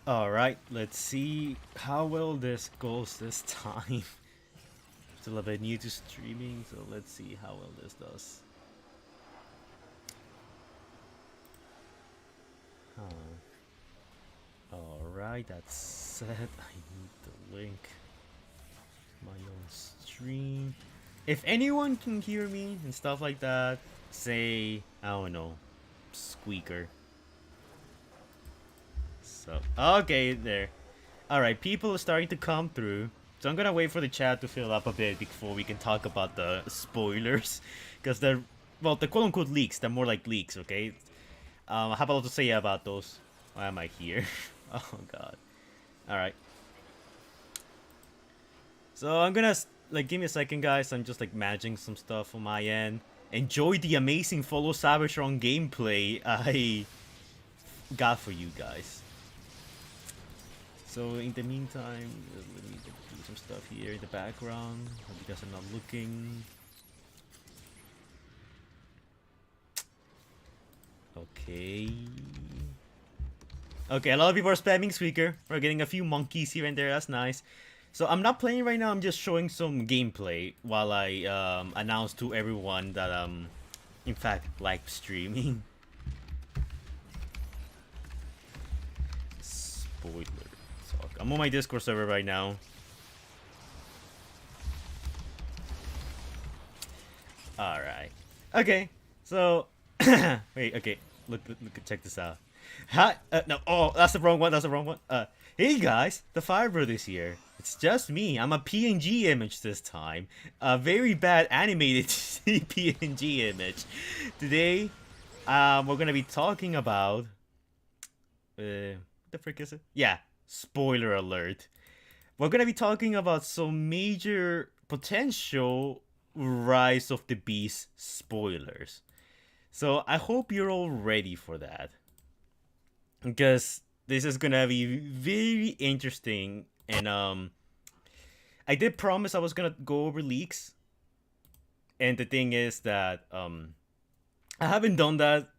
Alright, let's see how well this goes this time. Still a bit new to streaming, so let's see how well this does. Alright, that's set. I need the link to my own stream. If anyone can hear me and stuff like that, say, I don't know, squeaker. So, okay, there. Alright, people are starting to come through. So I'm gonna wait for the chat to fill up a bit before we can talk about the spoilers. Because they're, well, the quote-unquote leaks. They're more like leaks, okay? I have a lot to say about those. Why am I here? Oh, God. Alright. So I'm gonna, like, give me a second, guys. I'm just, like, managing some stuff on my end. Enjoy the amazing Follow Cybertron gameplay I got for you guys. So in the meantime, let me do some stuff here in the background. Hope you guys are not looking. Okay. Okay, a lot of people are spamming Squeaker. We're getting a few monkeys here and there. That's nice. So I'm not playing right now. I'm just showing some gameplay while I announce to everyone that in fact, live streaming. Spoiler. I'm on my Discord server right now. Alright. Okay, so... Wait, okay. Look, check this out. Hi, no, oh, that's the wrong one, that's the wrong one. Hey guys, the Firebird is here. It's just me. I'm a PNG image this time. A very bad animated PNG image. Today, we're gonna be talking about... what the frick is it? Yeah. Spoiler alert. We're gonna be talking about some major potential Rise of the Beast spoilers. So I hope you're all ready for that. Because this is gonna be very interesting. And I did promise I was gonna go over leaks. And the thing is that I haven't done that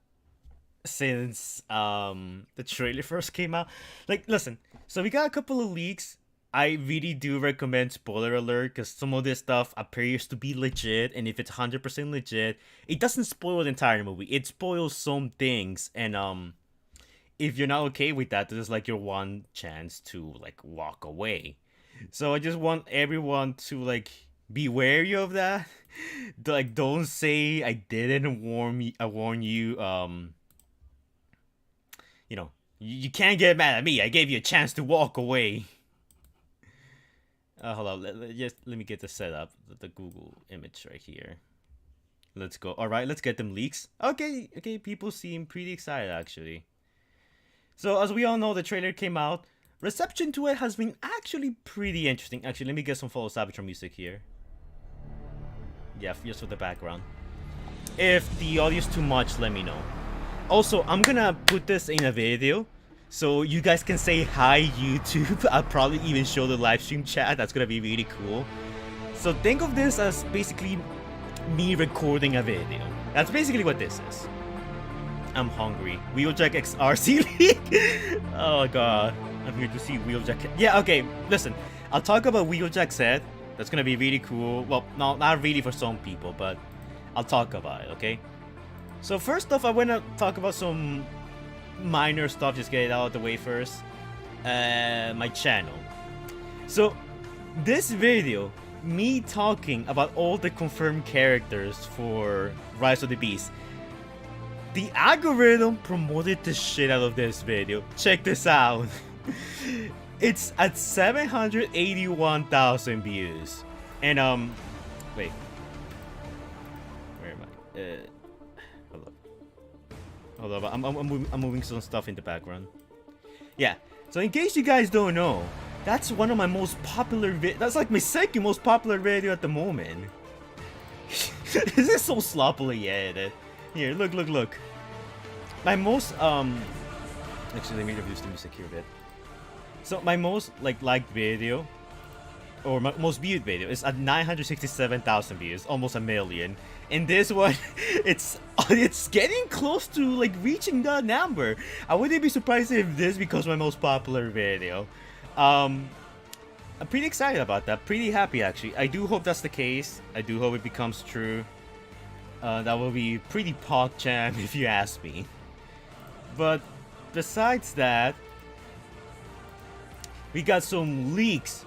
since the trailer first came out. Like, listen, so we got a couple of leaks. I really do recommend spoiler alert because some of this stuff appears to be legit, and if it's 100% legit, it doesn't spoil the entire movie. It spoils some things, and if you're not okay with that, this is like your one chance to like walk away. So I just want everyone to like be wary of that. Like, don't say I didn't warn me. I warn you. You know, you can't get mad at me. I gave you a chance to walk away. Hold on. Let me get this set up. The Google image right here. Let's go. All right, let's get them leaks. Okay. People seem pretty excited actually. So as we all know, the trailer came out. Reception to it has been actually pretty interesting. Actually, let me get some Follow Cybertron music here. Yeah, just for the background. If the audio is too much, let me know. Also, I'm gonna put this in a video, so you guys can say hi YouTube. I'll probably even show the live stream chat. That's gonna be really cool. So think of this as basically me recording a video. That's basically what this is. I'm hungry. Wheeljack XRC League. Oh god. I'm here to see Wheeljack. Yeah, okay, listen. I'll talk about Wheeljack set. That's gonna be really cool. Well, no, not really for some people, but I'll talk about it, okay? So first off, I want to talk about some minor stuff, just get it out of the way first. My channel. So, this video, me talking about all the confirmed characters for Rise of the Beast, the algorithm promoted the shit out of this video. Check this out. It's at 781,000 views. And, wait. Where am I? Hold up, I'm moving some stuff in the background. Yeah, so in case you guys don't know, that's one of my most popular that's like my second most popular video at the moment. This is so sloppily edited. Here, look. My most, actually let me reduce the music here a bit. So my most, liked video, or my most viewed video is at 967,000 views, almost a million. In this one, it's getting close to like reaching the number. I wouldn't be surprised if this becomes my most popular video. I'm pretty excited about that. Pretty happy actually. I do hope that's the case. I do hope it becomes true. That will be pretty PogChamp if you ask me. But besides that, we got some leaks.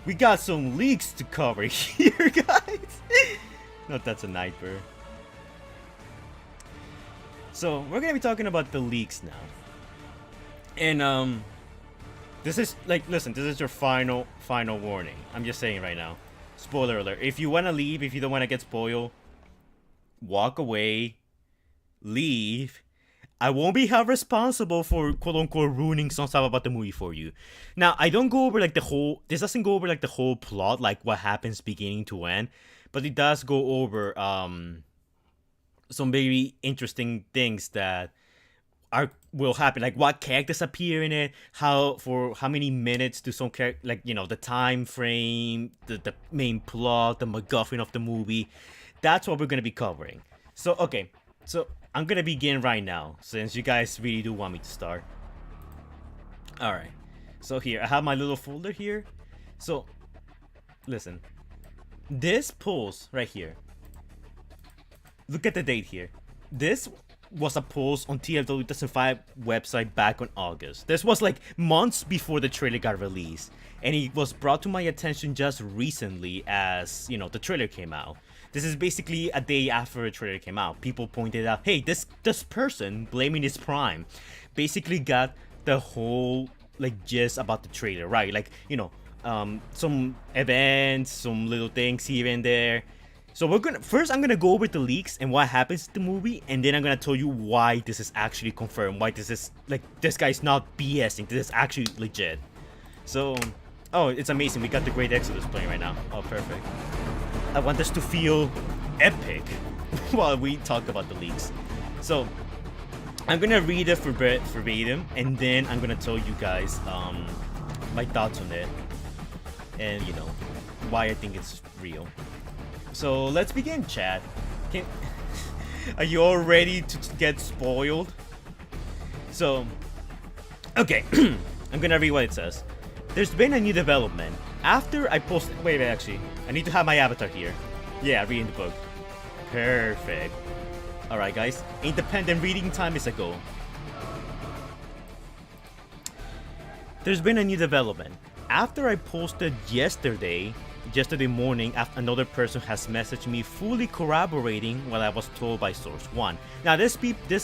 We got some leaks to cover here, guys. Not that's a nightmare. So we're gonna be talking about the leaks now. And this is like, listen, this is your final warning. I'm just saying right now. Spoiler alert. If you wanna leave, if you don't wanna get spoiled, walk away, leave. I won't be held responsible for quote-unquote ruining some stuff about the movie for you. Now, I don't go over like the whole, this doesn't go over like the whole plot, like what happens beginning to end, but it does go over some very interesting things that will happen, like what characters appear in it, for how many minutes do some character, like, you know, the time frame, the main plot, the MacGuffin of the movie. That's what we're gonna be covering. So okay, so I'm gonna begin right now, since you guys really do want me to start. Alright, so here, I have my little folder here. So, listen. This post right here. Look at the date here. This was a post on TFW 2005 website back on August. This was like months before the trailer got released. And it was brought to my attention just recently as, you know, the trailer came out. This is basically a day after the trailer came out. People pointed out, hey, this person blaming his Prime basically got the whole like gist about the trailer, right? Like, you know, some events, some little things here and there. So I'm gonna go over the leaks and what happens to the movie, and then I'm gonna tell you why this is actually confirmed, why this is like, this guy's not BSing, this is actually legit. So, oh, it's amazing. We got the Great Exodus playing right now. Oh, perfect. I want this to feel epic while we talk about the leaks. So, I'm gonna read it verbatim, and then I'm gonna tell you guys my thoughts on it, and you know why I think it's real. So let's begin, chat. Are you all ready to get spoiled? So, okay, I'm gonna read what it says. There's been a new development. After I posted... Wait, actually. I need to have my avatar here. Yeah, reading the book. Perfect. Alright, guys. Independent reading time is a go. There's been a new development. After I posted yesterday morning, another person has messaged me fully corroborating what I was told by source 1. Now this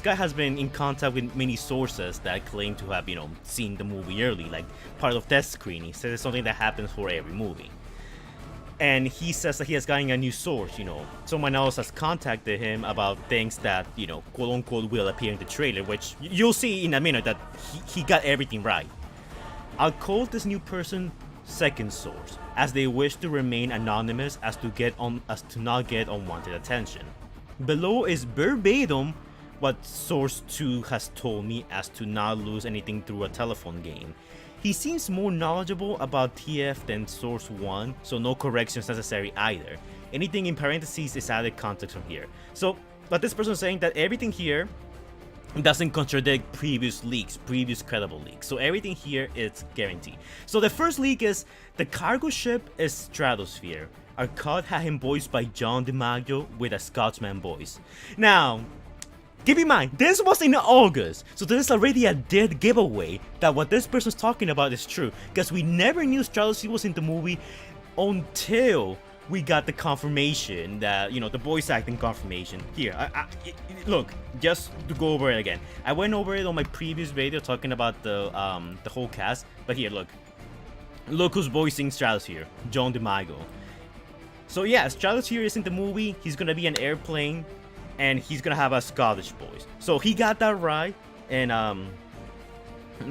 guy has been in contact with many sources that claim to have, you know, seen the movie early, like part of test screening. So it's something that happens for every movie. And he says that he has gotten a new source, you know. Someone else has contacted him about things that, you know, quote unquote will appear in the trailer, which you'll see in a minute that he got everything right. I'll call this new person second source, as they wish to remain anonymous as to not get unwanted attention. Below is verbatim what source 2 has told me as to not lose anything through a telephone game. He seems more knowledgeable about TF than source 1, so no corrections necessary either. Anything in parentheses is added context from here. So, but this person is saying that everything here doesn't contradict previous leaks, previous credible leaks. So everything here is guaranteed. So the first leak is the cargo ship is Stratosphere. Our cut had him voiced by John DiMaggio with a Scotsman voice. Now, keep in mind, this was in August, so there's already a dead giveaway that what this person's talking about is true, because we never knew Stratosphere was in the movie until we got the confirmation that, you know, the voice acting confirmation. Here, look, just to go over it again. I went over it on my previous video talking about the whole cast, but here, look who's voicing Stratosphere, John DiMaggio. So yeah, Stratosphere is in the movie. He's gonna be an airplane, and he's gonna have a Scottish voice. So he got that right, and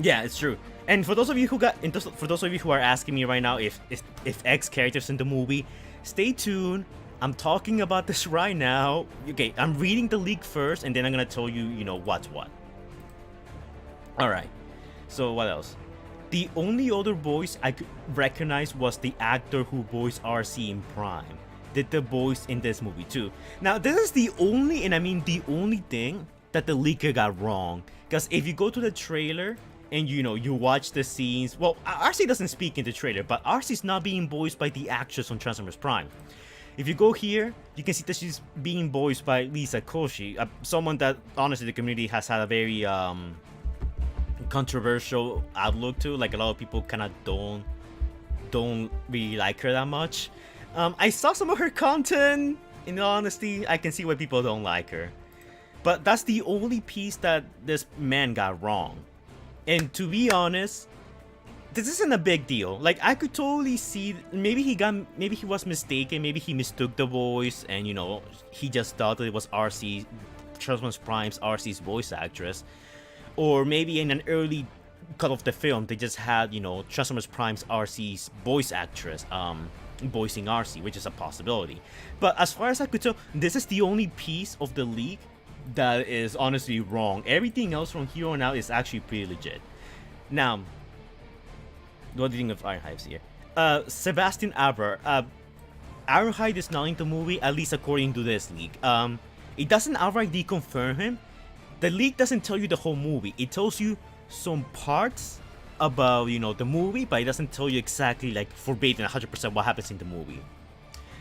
yeah, it's true. And for those of you who are asking me right now if X characters in the movie, stay tuned. I'm talking about this right now. Okay, I'm reading the leak first, and then I'm gonna tell you, you know, what's what. Alright, so what else? The only other voice I could recognize was the actor who voiced RC in Prime. did the voice in this movie too. Now, this is the only, and I mean the only thing that the leaker got wrong. Because if you go to the trailer and you watch the scenes, well, RC doesn't speak in the trailer, but RC's not being voiced by the actress on Transformers Prime. If you go here, you can see that she's being voiced by Lisa Koshy, someone that honestly the community has had a very controversial outlook to. Like, a lot of people kind of don't really like her that much. I saw some of her content. In all honesty, I can see why people don't like her. But that's the only piece that this man got wrong. And to be honest, this isn't a big deal. Like, I could totally see maybe he was mistaken, maybe he mistook the voice, and he just thought that it was RC, Transformers Prime's RC's voice actress. Or maybe in an early cut of the film, they just had, Transformers Prime's RC's voice actress voicing RC, which is a possibility. But as far as I could tell, this is the only piece of the leak that is honestly wrong. Everything else from here on out is actually pretty legit. Now, what do you think of Ironhide's here? Sebastian Abra. Ironhide is not in the movie, at least according to this leak. It doesn't outright deconfirm him. The leak doesn't tell you the whole movie. It tells you some parts about, the movie, but it doesn't tell you exactly, like, verbatim 100% what happens in the movie.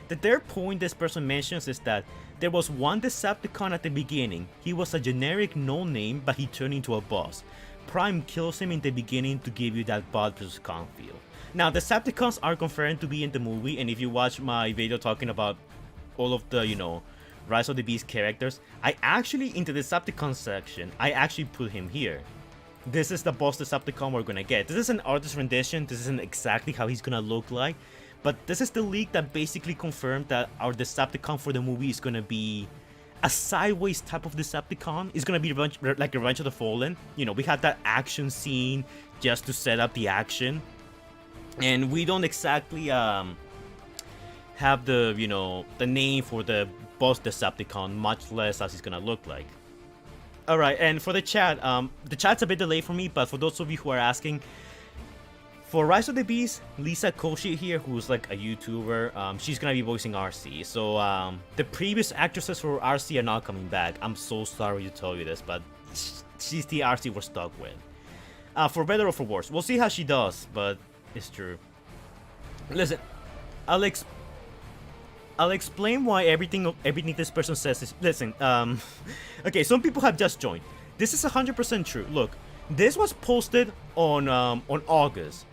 The third point this person mentions is that there was one Decepticon at the beginning. He was a generic no-name, but he turned into a boss. Prime kills him in the beginning to give you that bot versus con feel. Now, Decepticons are confirmed to be in the movie, and if you watch my video talking about all of the, Rise of the Beast characters, I actually, in the Decepticon section, I actually put him here. This is the boss Decepticon we're gonna get. This is an artist rendition, this isn't exactly how he's gonna look like, but this is the leak that basically confirmed that our Decepticon for the movie is gonna be a sideways type of Decepticon. It's gonna be like Revenge of the Fallen. We had that action scene just to set up the action, and we don't exactly have the the name for the boss Decepticon, much less as he's gonna look like. Alright, and for the chat's a bit delayed for me, but for those of you who are asking, for Rise of the Beast, Lisa Koshy here, who's like a YouTuber, she's gonna be voicing RC. So the previous actresses for RC are not coming back. I'm so sorry to tell you this, but she's the RC we're stuck with. For better or for worse, we'll see how she does, but it's true. Listen, I'll explain why everything this person says is... Listen, okay, some people have just joined. This is 100% true. Look, this was posted on August.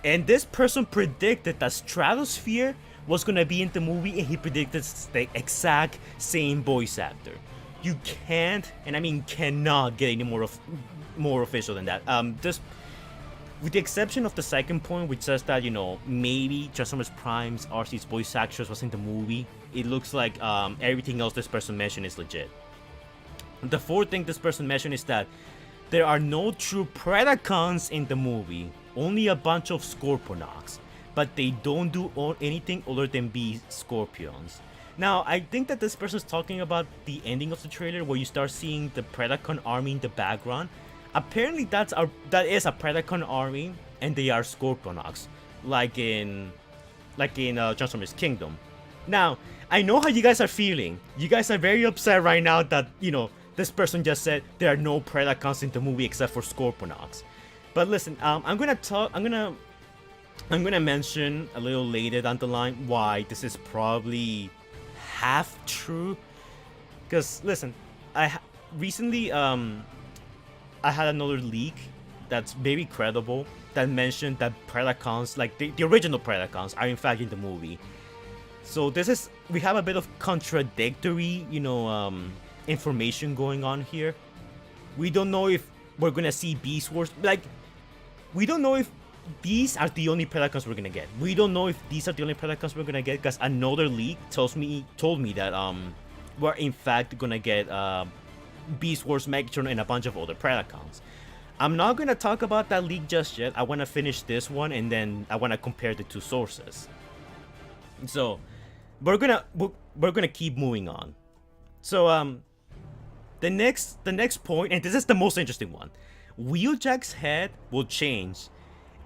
And this person predicted that Stratosphere was gonna be in the movie, and he predicted the exact same voice actor. You can't, and I mean cannot, get any more official than that. Just with the exception of the second point, which says that maybe Transformers Prime's RC's voice actress was in the movie, it looks like everything else this person mentioned is legit. The fourth thing this person mentioned is that there are no true Predacons in the movie, only a bunch of Scorponauts, but they don't do anything other than be Scorpions. Now, I think that this person is talking about the ending of the trailer where you start seeing the Predacon army in the background. Apparently that is a Predacon army, and they are Scorponauts, like in Transformers Kingdom. Now, I know how you guys are feeling. You guys are very upset right now that this person just said there are no Predacons in the movie except for Scorponauts. But listen, I'm gonna mention a little later down the line why this is probably half true. Because listen, recently I had another leak that's very credible that mentioned that Predacons, like the original Predacons, are in fact in the movie. So we have a bit of contradictory, information going on here. We don't know if we're gonna see Beast Wars. Like, we don't know if these are the only Predacons we're gonna get. We don't know if these are the only Predacons we're gonna get, because another leak told me that we're in fact gonna get Beast Wars, Megatron, and a bunch of other Predacons. I'm not gonna talk about that leak just yet. I want to finish this one, and then I want to compare the two sources. So we're gonna keep moving on. So the next point, and this is the most interesting one, Wheeljack's head will change,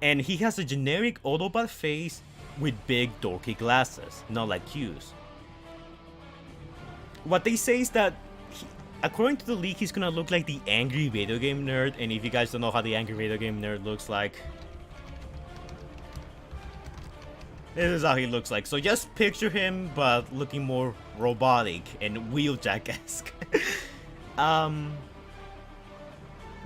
and he has a generic Autobot face with big dorky glasses, not like Q's. What they say is that, according to the leak, he's gonna look like the angry video game nerd, and if you guys don't know how the angry video game nerd looks like, this is how he looks like. So just picture him, but looking more robotic and Wheeljack-esque.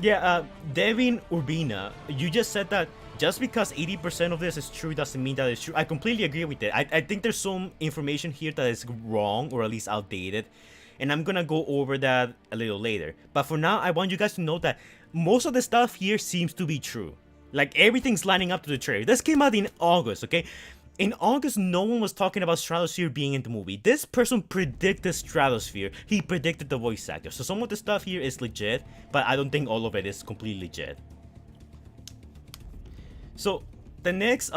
Devin Urbina, you just said that just because 80% of this is true doesn't mean that it's true. I completely agree with it. I think there's some information here that is wrong, or at least outdated, and I'm gonna go over that a little later. But for now, I want you guys to know that most of the stuff here seems to be true. Like, everything's lining up to the trailer. This came out in August, okay? In August, no one was talking about Stratosphere being in the movie. This person predicted Stratosphere. He predicted the voice actor. So some of the stuff here is legit, but I don't think all of it is completely legit. So the next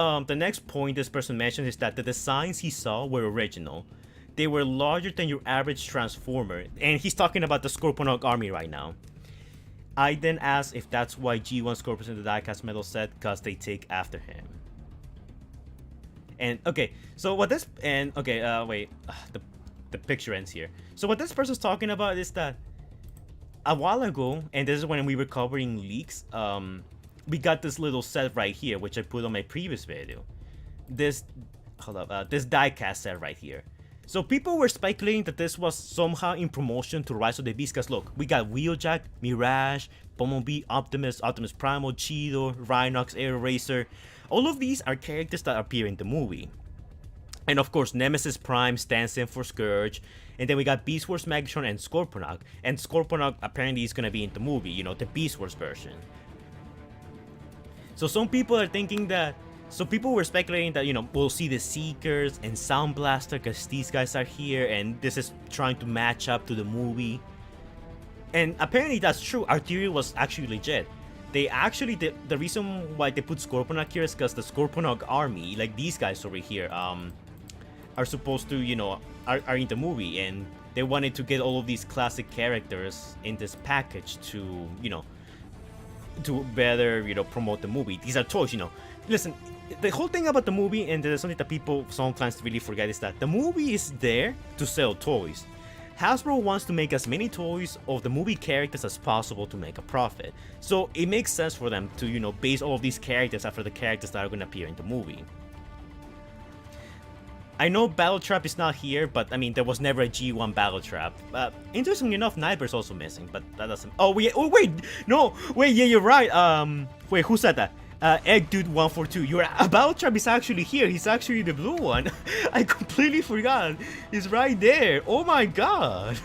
point this person mentioned is that the designs he saw were original. They were larger than your average Transformer, and he's talking about the Scorponok army right now. I then asked if that's why G1 Scorpion's in the diecast metal set, because they take after him. And okay, so what this the picture ends here. So what this person's talking about is that a while ago, and this is when we were covering leaks, we got this little set right here, which I put on my previous video. This diecast set right here. So people were speculating that this was somehow in promotion to Rise of the Beast, because look, we got Wheeljack, Mirage, Bumblebee, Optimus, Optimus Primal, Cheeto, Rhinox, Air Racer. All of these are characters that appear in the movie. And of course, Nemesis Prime stands in for Scourge. And then we got Beast Wars Megatron and Scorponok. And Scorponok apparently is going to be in the movie, you know, the Beast Wars version. So some people are thinking that... So people were speculating that, you know, we'll see the Seekers and Sound Blaster because these guys are here. And this is trying to match up to the movie. And apparently that's true. Our theory was actually legit. They actually, the reason why they put Scorponok here is because the Scorponok army, like these guys over here, are supposed to, you know, are in the movie, and they wanted to get all of these classic characters in this package to, you know, to better, you know, promote the movie. These are toys, you know. Listen, the whole thing about the movie, and there's something that people sometimes really forget, is that the movie is there to sell toys. Hasbro wants to make as many toys of the movie characters as possible to make a profit. So it makes sense for them to, you know, base all of these characters after the characters that are going to appear in the movie. I know Battletrap is not here, but I mean, there was never a G1 Battletrap. Interestingly enough, Nightmare's also missing, but that doesn't... Oh, wait, no, wait, yeah, you're right. Wait, who said that? Egg Dude 142. Battletrap is actually here. He's actually the blue one. I completely forgot. He's right there. Oh my god.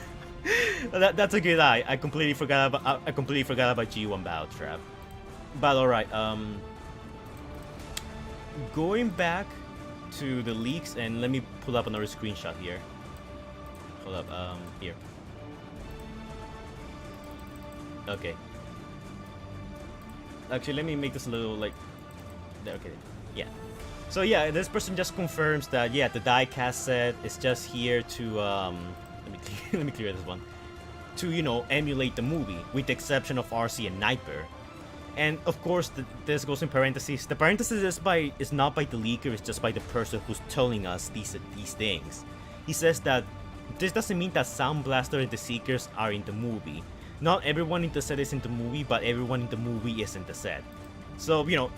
That's a good eye. I completely forgot about G1 Battletrap. But alright, going back to the leaks, and let me pull up another screenshot here. Hold up, here. Okay. Actually, let me make this a little, like... Okay, yeah. So yeah, this person just confirms that, yeah, the diecast set is just here to, let me clear this one. To, you know, emulate the movie, with the exception of RC and Nightmare. And of course, this goes in parentheses. The parentheses is not by the leaker, it's just by the person who's telling us these things. He says that this doesn't mean that Sound Blaster and the Seekers are in the movie. Not everyone in the set is in the movie, but everyone in the movie is in the set. So, you know,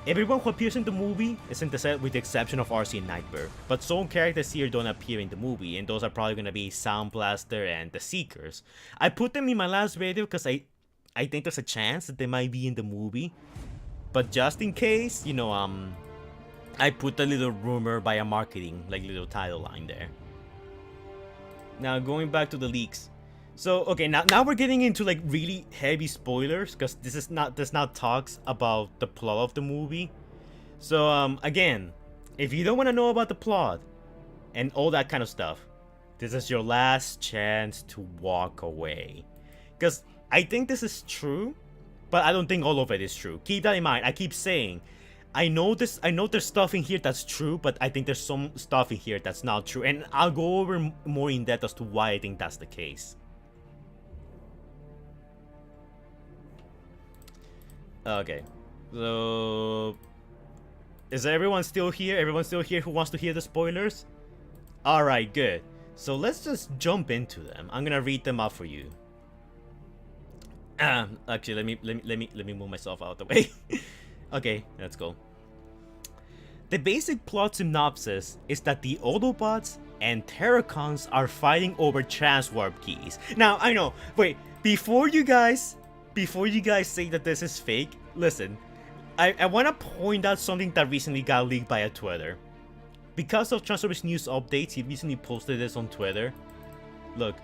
everyone who appears in the movie is in the set with the exception of RC and Nightmare. But some characters here don't appear in the movie, and those are probably going to be Sound Blaster and the Seekers. I put them in my last video because I think there's a chance that they might be in the movie. But just in case, you know, I put a little rumor by a marketing, like, little title line there. Now, going back to the leaks. So, okay, now we're getting into, like, this heavy spoilers, because this now talks about the plot of the movie. So, again, if you don't want to know about the plot and all that kind of stuff, this is your last chance to walk away. Because I think this is true, but I don't think all of it is true. Keep that in mind. I keep saying, I know there's stuff in here that's true, but I think there's some stuff in here that's not true. And I'll go over more in depth as to why I think that's the case. Okay, so Is everyone still here? Everyone still here who wants to hear the spoilers? Alright, good. So let's just jump into them. I'm gonna read them out for you. Actually, let me move myself out of the way. Okay, let's go. The basic plot synopsis is that the Autobots and Terracons are fighting over transwarp keys. Now, I know, wait, before you guys say that this is fake, listen, I want to point out something that recently got leaked by a Twitter. Because of Transformers news updates, he recently posted this on Twitter. Look,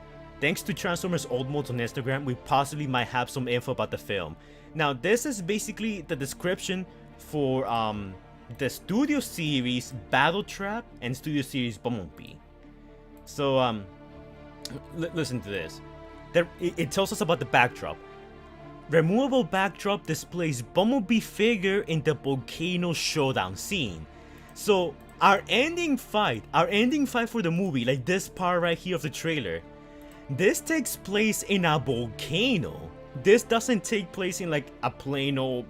thanks to Transformers old modes on Instagram, we possibly might have some info about the film. Now, this is basically the description for the Studio Series Battle Trap and Studio Series Bumblebee. So, listen to this. It tells us about the backdrop. Removable backdrop displays Bumblebee figure in the volcano showdown scene. So, our ending fight for the movie, like this part right here of the trailer, this takes place in a volcano. This doesn't take place in like a plain old,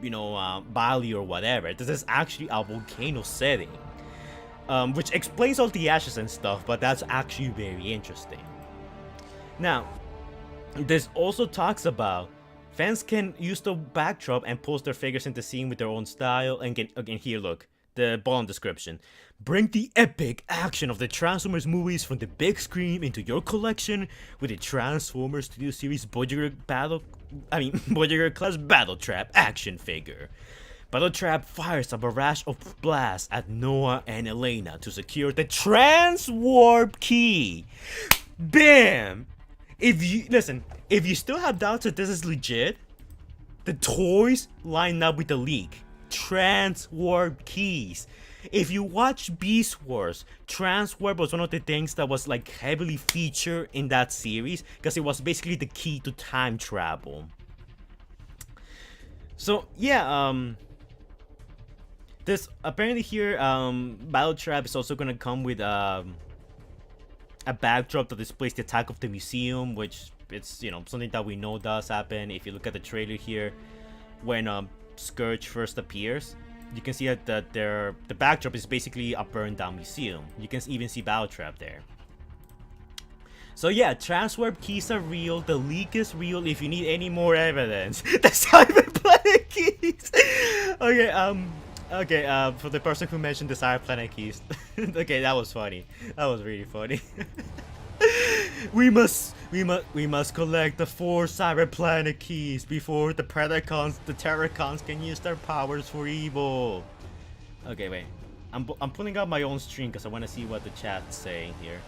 valley or whatever. This is actually a volcano setting, which explains all the ashes and stuff, but that's actually very interesting. Now, this also talks about fans can use the backdrop and post their figures in the scene with their own style. And again, here, look, the bottom description. Bring the epic action of the Transformers movies from the big screen into your collection with the Transformers Studio Series Voyager class Battle Trap action figure. Battle Trap fires a barrage of blasts at Noah and Elena to secure the Transwarp key. Bam! If you still have doubts that this is legit, the toys line up with the leak. Transwarp keys. If you watch Beast Wars, Transwarp was one of the things that was like heavily featured in that series because it was basically the key to time travel. So yeah, this apparently here, Battle Trap is also gonna come with a backdrop that displays the attack of the museum, which it's something that we know does happen. If you look at the trailer here, when Scourge first appears, you can see that the backdrop is basically a burned down museum. You can even see Battle Trap there. So yeah, Transwarp keys are real. The leak is real. If you need any more evidence, the Cyberplanet keys. Okay, for the person who mentioned the Cyberplanet keys. Okay, that was funny. That was really funny. We must collect the 4 Cyberplanet keys before the Terracons can use their powers for evil. Okay, wait. I'm pulling out my own stream because I want to see what the chat's saying here.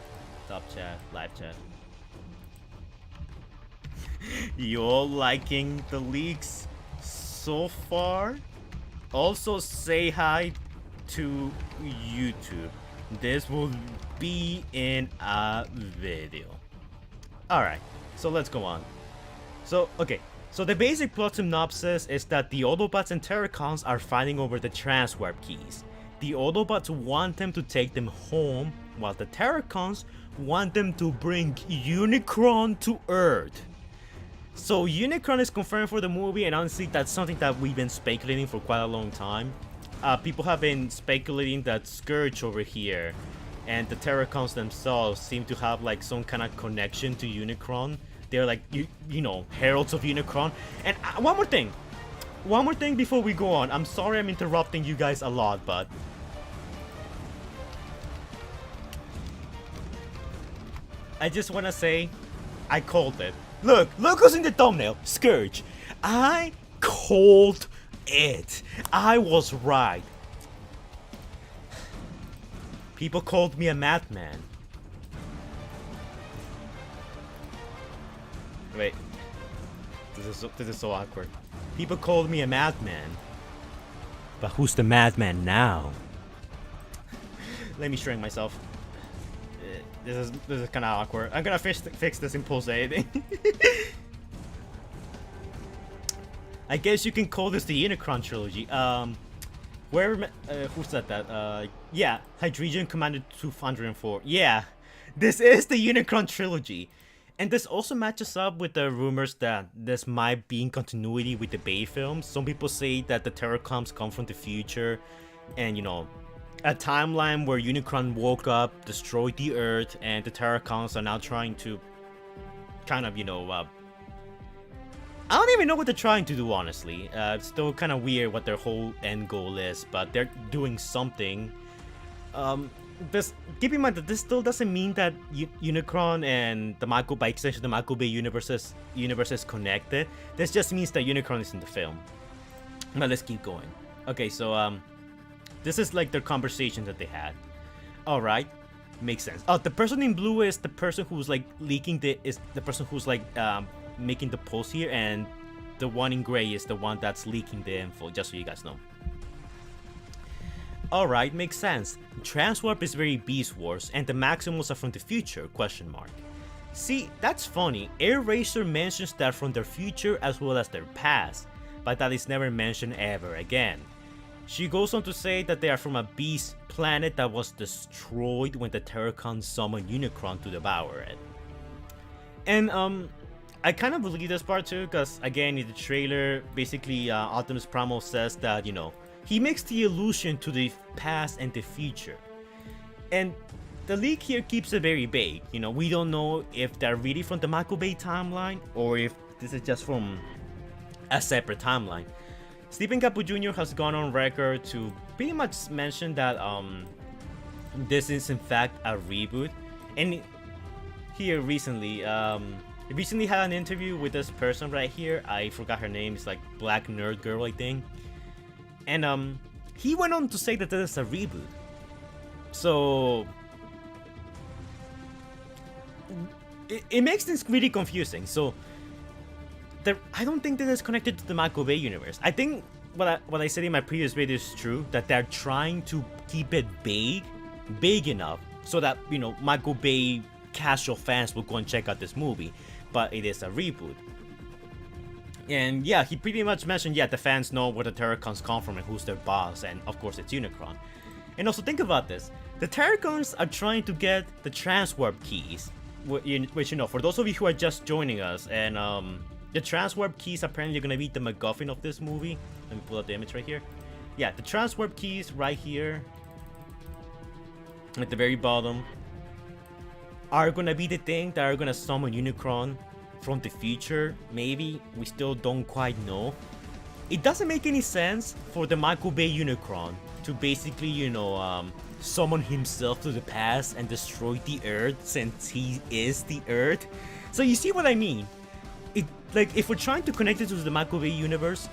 Top chat, live chat. You all liking the leaks so far? Also say hi to YouTube. This will be in a video. Alright, so let's go on. So the basic plot synopsis is that the Autobots and Terracons are fighting over the Transwarp keys. The Autobots want them to take them home, while the Terracons want them to bring Unicron to Earth. So Unicron is confirmed for the movie, and honestly that's something that we've been speculating for quite a long time. People have been speculating that Scourge over here and the Terracons themselves seem to have like some kind of connection to Unicron. They're like, heralds of Unicron. And one more thing before we go on. I'm sorry I'm interrupting you guys a lot, but I just want to say, I called it. Look who's in the thumbnail. Scourge. I called it. I was right. People called me a madman. Wait. This is so awkward. People called me a madman. But who's the madman now? Let me shrink myself. This is kind of awkward. I'm gonna fix this in post editing. I guess you can call this the Unicron trilogy. Who said that? Yeah, Hydrogen Commander 204. Yeah, this is the Unicron trilogy. And this also matches up with the rumors that this might be in continuity with the Bay films. Some people say that the Terracons come from the future and a timeline where Unicron woke up, destroyed the Earth, and the Terracons are now trying to kind of I don't even know what they're trying to do, honestly. It's still kind of weird what their whole end goal is, but they're doing something. Keep in mind that this still doesn't mean that Unicron and the Michael Bay extension, the Michael Bay universe is connected. This just means that Unicron is in the film. But let's keep going. Okay, so this is like their conversation that they had. All right, makes sense. Oh, the person in blue is the person who's like leaking the person who's like making the post here, and the one in gray is the one that's leaking the info. Just so you guys know. Alright, makes sense. Transwarp is very Beast Wars, and the Maximals are from the future, question mark. See, that's funny. Air Racer mentions that from their future as well as their past, but that is never mentioned ever again. She goes on to say that they are from a beast planet that was destroyed when the Terracons summoned Unicron to devour it. And I kind of believe this part too, because again in the trailer, basically Optimus Primal says that, he makes the allusion to the past and the future. And the leak here keeps it very vague. We don't know if they're really from the Michael Bay timeline or if this is just from a separate timeline. Stephen Capo Jr. has gone on record to pretty much mention that this is in fact a reboot. And here recently had an interview with this person right here. I forgot her name. It's like Black Nerd Girl, I think. And he went on to say that this is a reboot. So it makes things really confusing. So I don't think that it's connected to the Michael Bay universe. I think what I said in my previous video is true, that they're trying to keep it big enough so that Michael Bay casual fans will go and check out this movie. But it is a reboot. And yeah, he pretty much mentioned, the fans know where the Terracons come from and who's their boss, and of course it's Unicron. And also think about this, the Terracons are trying to get the Transwarp keys, which for those of you who are just joining us, and the Transwarp keys apparently are gonna be the MacGuffin of this movie. Let me pull up the image right here. Yeah, the Transwarp keys right here, at the very bottom, are gonna be the thing that are gonna summon Unicron from the future. Maybe, we still don't quite know. It doesn't make any sense for the Michael Bay Unicron to basically, summon himself to the past and destroy the Earth, since he is the Earth. So you see what I mean? If we're trying to connect it to the Michael Bay universe,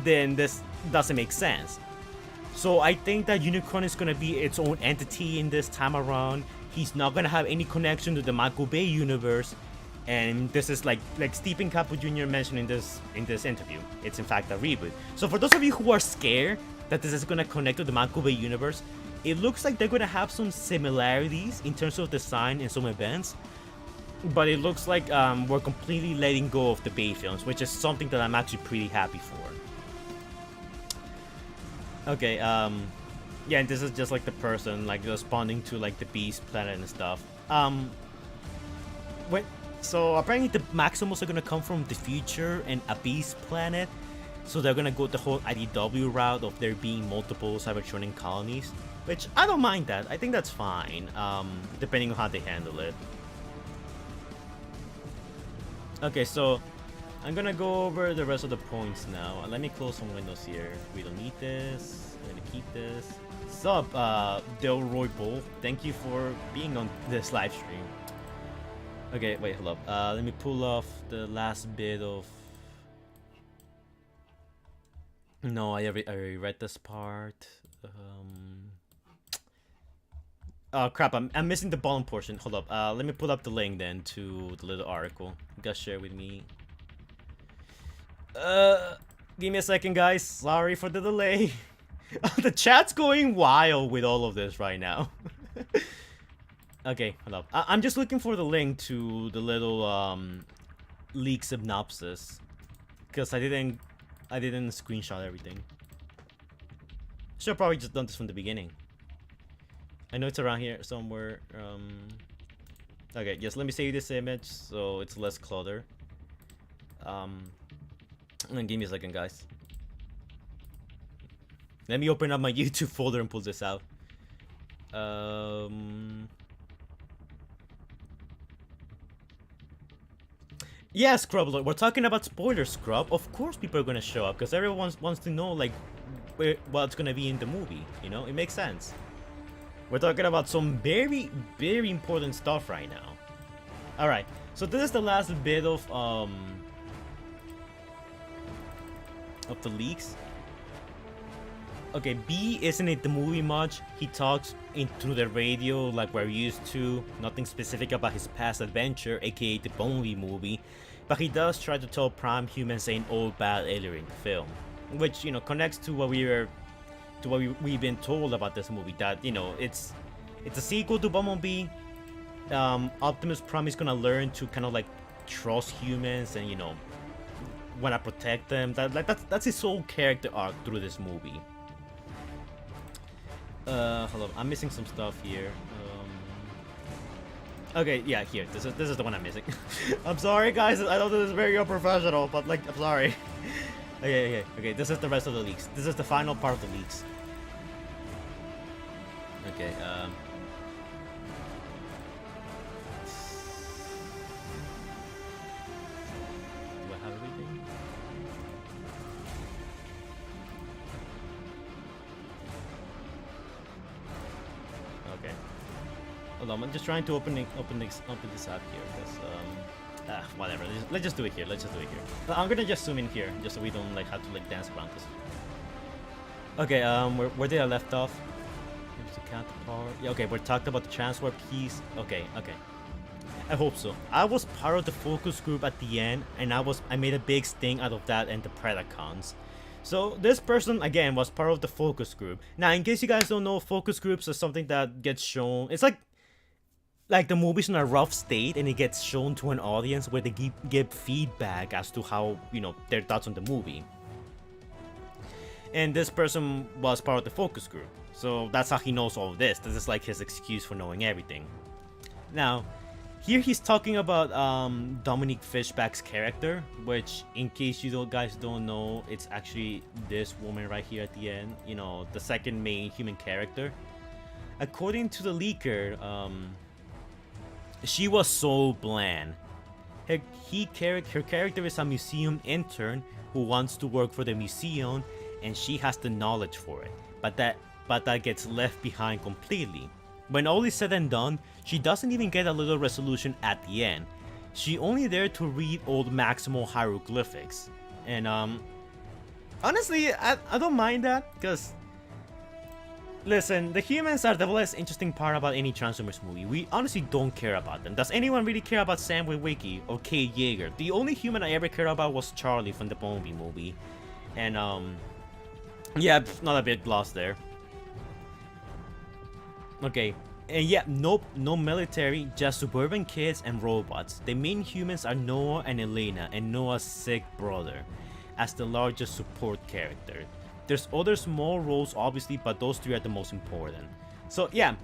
then this doesn't make sense. So I think that Unicron is gonna be its own entity in this time around. He's not gonna have any connection to the Michael Bay universe. And this is like Stephen Capo Jr. mentioned in this interview. It's in fact a reboot. So for those of you who are scared that this is gonna connect to the Michael Bay universe, it looks like they're gonna have some similarities in terms of design and some events. But it looks like we're completely letting go of the Bay films, which is something that I'm actually pretty happy for. Okay, yeah, and this is just like the person responding to the Beast planet and stuff. So apparently the Maximals are gonna come from the future and a Beast planet. So they're gonna go the whole IDW route of there being multiple Cybertronian colonies, which I don't mind that. I think that's fine, depending on how they handle it. Okay, so I'm gonna go over the rest of the points now. Let me close some windows here. We don't need this. I'm gonna keep this. Sup, Delroy Bull. Thank you for being on this live stream. Okay, wait, hold up. Let me pull off the last bit of... No, I already read this part. Oh crap, I'm missing the bottom portion. Hold up. Let me pull up the link then to the little article. You guys share with me. Give me a second, guys. Sorry for the delay. The chat's going wild with all of this right now. Okay, hold up. I'm just looking for the link to the little leak synopsis, because I didn't screenshot everything. Should have probably just done this from the beginning. I know it's around here somewhere. Okay, just let me save this image so it's less clutter. And then give me a second, guys. Let me open up my YouTube folder and pull this out. Yeah, Scrub, look, we're talking about spoilers, Scrub. Of course people are gonna show up, because everyone wants to know, like, what's gonna be in the movie, you know? It makes sense. We're talking about some very, very important stuff right now. Alright, so this is the last bit of the leaks. Okay, B isn't in the movie much. He talks through the radio like we're used to. Nothing specific about his past adventure, aka the Bumblebee movie. But he does try to tell Prime humans ain't all bad earlier in the film. Which, you know, connects to what we've been told about this movie. That, you know, it's a sequel to Bumblebee. Optimus Prime is gonna learn to kind of like trust humans and, you know, wanna protect them. That's his whole character arc through this movie. Hold on, I'm missing some stuff here. Okay, yeah, here. This is the one I'm missing. I'm sorry, guys. I know this is very unprofessional, but like, I'm sorry. Okay. This is the rest of the leaks. This is the final part of the leaks. Okay. Do I have everything? Okay. Hold on, I'm just trying to open this up here, because whatever. Let's just do it here. I'm gonna just zoom in here, just so we don't like have to like dance around this. Okay, where did I left off? Here's the counterpart. Yeah, okay, we talked about the transfer piece. Okay. I hope so. I was part of the focus group at the end, and I made a big sting out of that and the Predacons. So this person again was part of the focus group. Now, in case you guys don't know, focus groups are something that gets shown. It's like the movie's in a rough state, and it gets shown to an audience where they give feedback as to how, you know, their thoughts on the movie. And this person was part of the focus group, so that's how he knows all of this. This is like his excuse for knowing everything. Now, here he's talking about Dominique Fishback's character, which, in case you guys don't know, it's actually this woman right here at the end. You know, the second main human character. According to the leaker, she was so bland. Her character is a museum intern who wants to work for the museum, and she has the knowledge for it. But that gets left behind completely. When all is said and done, she doesn't even get a little resolution at the end. She only there to read old Maximal hieroglyphics. And honestly, I don't mind that, because listen, the humans are the less interesting part about any Transformers movie. We honestly don't care about them. Does anyone really care about Sam Witwicky or Kate Yeager? The only human I ever cared about was Charlie from the Bumblebee movie. And yeah, not a big loss there. Okay, and yeah, nope, no military, just suburban kids and robots. The main humans are Noah and Elena, and Noah's sick brother, as the largest support character. There's other small roles obviously, but those three are the most important. So yeah,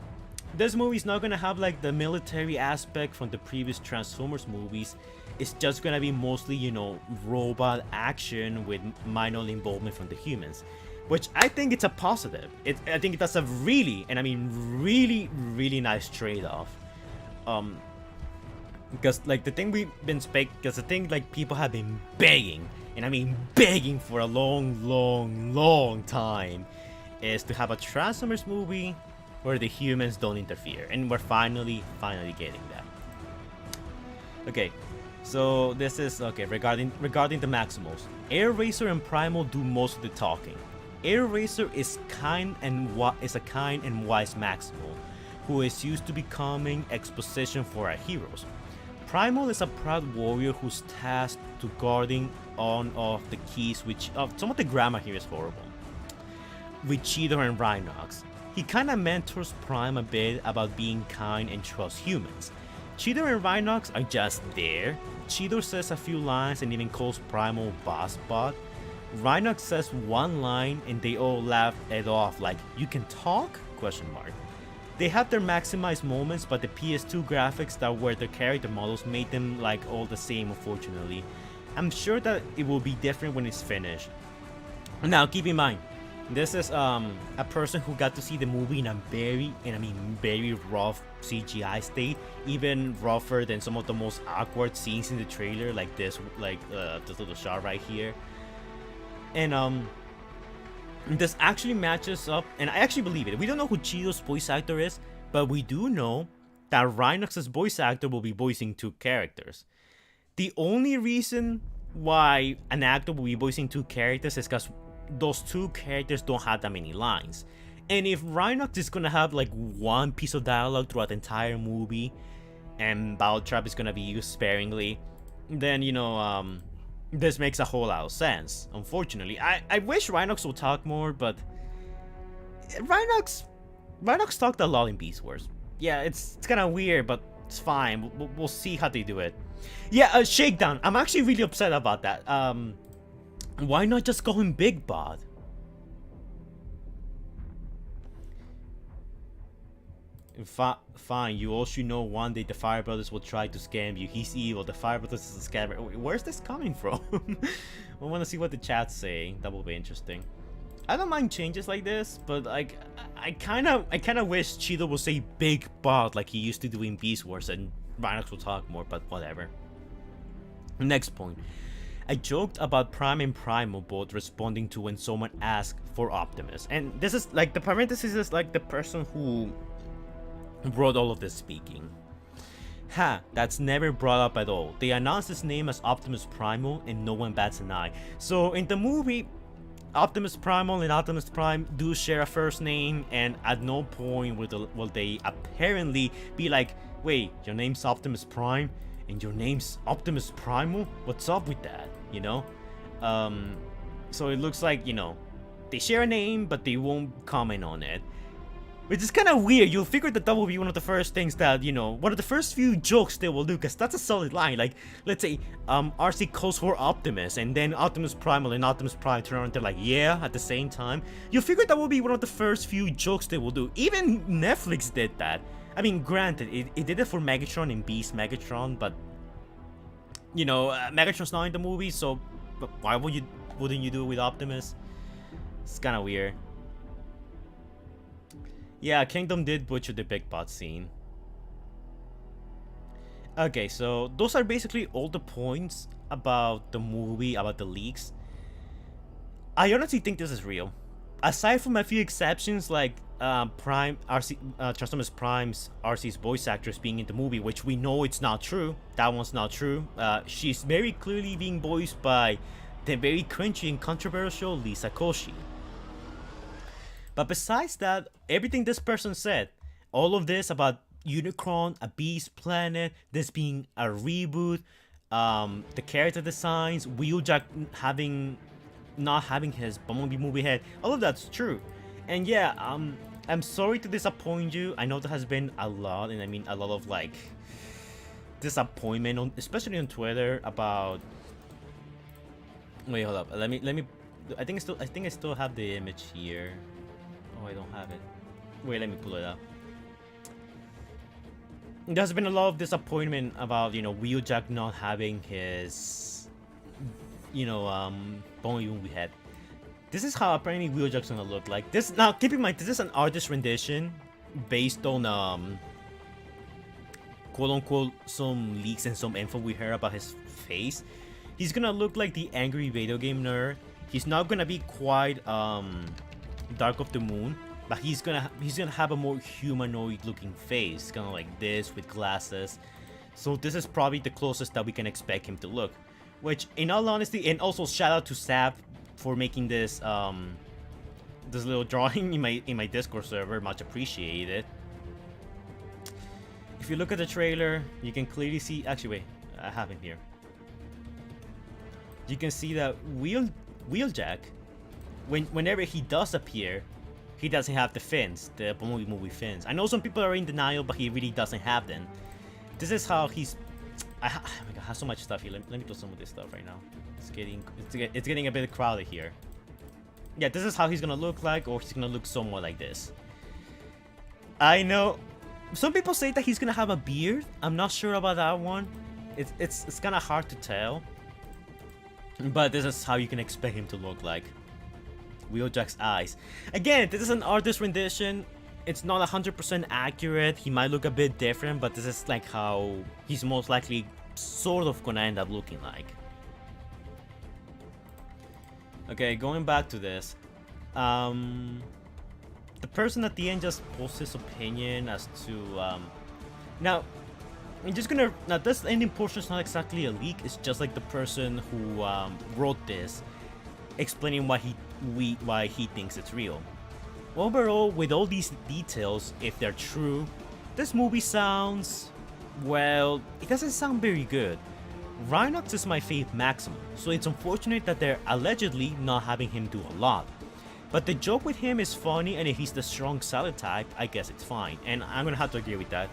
this movie's not gonna have like the military aspect from the previous Transformers movies. It's just gonna be mostly, you know, robot action with minor involvement from the humans. Which I think it's a positive. I think that's a really, and I mean really, really nice trade-off. Because like the thing we've been because the thing like people have been begging, and I mean begging for a long time, is to have a Transformers movie where the humans don't interfere, and we're finally getting that. Okay, so this is okay regarding the Maximals. Air Racer and Primal do most of the talking. Air Racer is a kind and wise Maximal, who is used to becoming exposition for our heroes. Primal is a proud warrior who's tasked to guarding on of the keys, which some of the grammar here is horrible, with Cheetor and Rhinox. He kinda mentors Prime a bit about being kind and trust humans. Cheetor and Rhinox are just there. Cheetor says a few lines and even calls Primal Boss Bot. Rhinox says one line and they all laugh it off like, "You can talk?" ? They have their maximized moments, but the PS2 graphics that were their character models made them like all the same, unfortunately. I'm sure that it will be different when it's finished. Now keep in mind, This is a person who got to see the movie in a very rough CGI state, even rougher than some of the most awkward scenes in the trailer, like this little shot right here. And this actually matches up, and I actually believe it. We don't know who Cheeto's voice actor is, but we do know that Rhinox's voice actor will be voicing 2 characters. The only reason why an actor will be voicing 2 characters is because those 2 characters don't have that many lines. And if Rhinox is gonna have like 1 piece of dialogue throughout the entire movie, and Battletrap is gonna be used sparingly, then this makes a whole lot of sense. Unfortunately, I wish Rhinox would talk more, but Rhinox talked a lot in Beast Wars. Yeah, it's kind of weird, but it's fine. We'll see how they do it. Yeah, Shakedown. I'm actually really upset about that. Why not just go in Big Bod? Fine, you all should know one day the Fire Brothers will try to scam you. He's evil. The Fire Brothers is a scammer. Where's this coming from? I want to see what the chat's saying. That will be interesting. I don't mind changes like this, but like I kind of wish Cheeto will say Big Bod like he used to do in Beast Wars, and Rhinox will talk more. But whatever. Next point. I joked about Prime and Primal both responding to when someone asked for Optimus, and this is like the parenthesis is like the person who wrote all of this speaking. Ha, that's never brought up at all. They announced his name as Optimus Primal and no one bats an eye. So in the movie, Optimus Primal and Optimus Prime do share a first name, and at no point will they apparently be like, wait, your name's Optimus Prime and your name's Optimus Primal? What's up with that? So it looks like, they share a name, but they won't comment on it. Which is kind of weird. You'll figure that will be one of the first things that, one of the first few jokes they will do, because that's a solid line. Like, let's say, RC calls for Optimus, and then Optimus Primal and Optimus Prime turn around, they're like, yeah, at the same time. You'll figure that will be one of the first few jokes they will do. Even Netflix did that. I mean, granted, it did it for Megatron and Beast Megatron, but, Megatron's not in the movie, so but why wouldn't you do it with Optimus? It's kind of weird. Yeah, Kingdom did butcher the Big Bot scene. Okay, so those are basically all the points about the movie, about the leaks. I honestly think this is real. Aside from a few exceptions like Transformers Prime's RC's voice actress being in the movie, which we know it's not true. That one's not true. She's very clearly being voiced by the very cringy and controversial Lisa Koshy. But besides that, everything this person said, all of this about Unicron, a beast planet, this being a reboot, the character designs, Wheeljack not having his Bumblebee movie head, all of that's true. And yeah, I'm sorry to disappoint you. I know there has been a lot, and I mean a lot of like disappointment, especially on Twitter about. Wait, hold up. Let me. I think I still have the image here. Oh, I don't have it. Wait, let me pull it up. There's been a lot of disappointment about, Wheeljack not having his, Bumblebee movie head. This is how apparently Wheeljack's gonna look like. This, now, keep in mind, this is an artist rendition based on, quote-unquote, some leaks and some info we heard about his face. He's gonna look like the angry video game nerd. He's not gonna be quite, Dark of the Moon, but he's gonna have a more humanoid looking face, kind of like this with glasses. So this is probably the closest that we can expect him to look, which in all honesty, and also shout out to Sab for making this this little drawing in my Discord server, much appreciated. If you look at the trailer, you can clearly see, actually wait, I have him here. You can see that Wheeljack, whenever he does appear, he doesn't have the fins, the Bumblebee movie fins. I know some people are in denial, but he really doesn't have them. This is how he's. Oh my god, I have so much stuff here. Let me put some of this stuff right now. It's getting a bit crowded here. Yeah, this is how he's gonna look like, or he's gonna look somewhat like this. I know some people say that he's gonna have a beard. I'm not sure about that one. It's kind of hard to tell. But this is how you can expect him to look like. Wheeljack's eyes. Again, this is an artist rendition. It's not 100% accurate. He might look a bit different, but this is like how he's most likely sort of gonna end up looking like. Okay, going back to this. The person at the end just posts his opinion as to now I'm just gonna this ending portion is not exactly a leak. It's just like the person who wrote this explaining why he thinks it's real. Overall, with all these details, if they're true, this movie sounds, well, it doesn't sound very good. Rhinox is my faith maximum, so it's unfortunate that they're allegedly not having him do a lot. But the joke with him is funny, and if he's the strong solid type, I guess it's fine, and I'm gonna have to agree with that.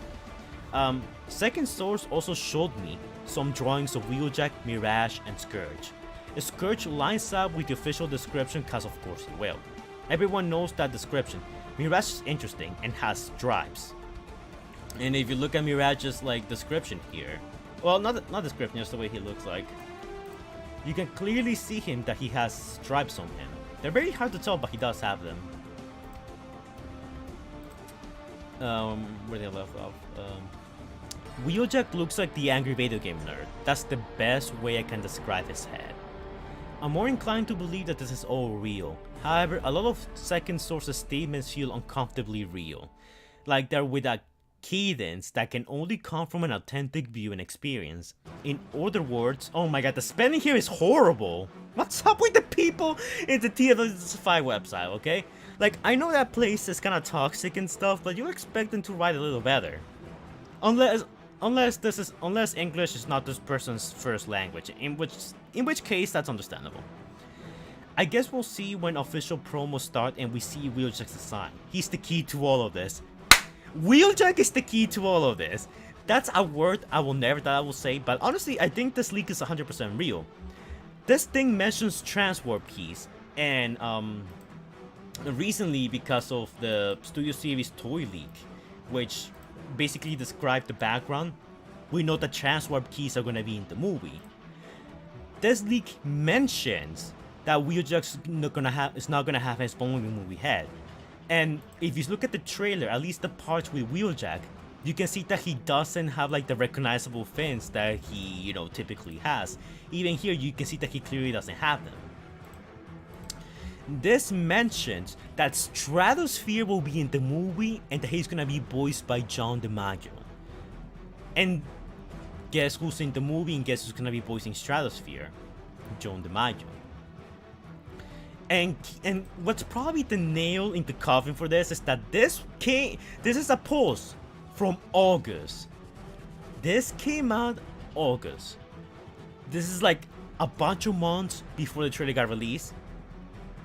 Second source also showed me some drawings of Wheeljack, Mirage, and Scourge. Scourge lines up with the official description cause of course it will. Everyone knows that description. Mirage is interesting and has stripes. And if you look at Mirage's like description here, well, not description, just the way he looks like, you can clearly see him that he has stripes on him. They're very hard to tell, but he does have them. Where they left off. Wheeljack looks like the angry video game nerd. That's the best way I can describe his head. I'm more inclined to believe that this is all real. However, a lot of second sources' statements feel uncomfortably real. Like they're with a cadence that can only come from an authentic viewing experience. In other words, oh my god, the spelling here is horrible. What's up with the people in the TFSI website, okay? Like, I know that place is kinda toxic and stuff, but you expect them to write a little better. Unless English is not this person's first language, in which case that's understandable. I guess we'll see when official promos start and we see Wheeljack's design. He's the key to all of this. Wheeljack is the key to all of this. That's a word I will never say, but honestly, I think this leak is 100% real. This thing mentions transwarp keys, and recently because of the Studio Series toy leak, which basically described the background, we know that transwarp keys are gonna be in the movie. This leak mentions that Wheeljack's not gonna have his own movie head. And if you look at the trailer, at least the parts with Wheeljack, you can see that he doesn't have like the recognizable fins that he, typically has. Even here, you can see that he clearly doesn't have them. This mentions that Stratosphere will be in the movie and that he's gonna be voiced by John DiMaggio. And guess who's in the movie and guess who's gonna be voicing Stratosphere? John DiMaggio. And what's probably the nail in the coffin for this is that this is a post from August. This came out August. This is like a bunch of months before the trailer got released.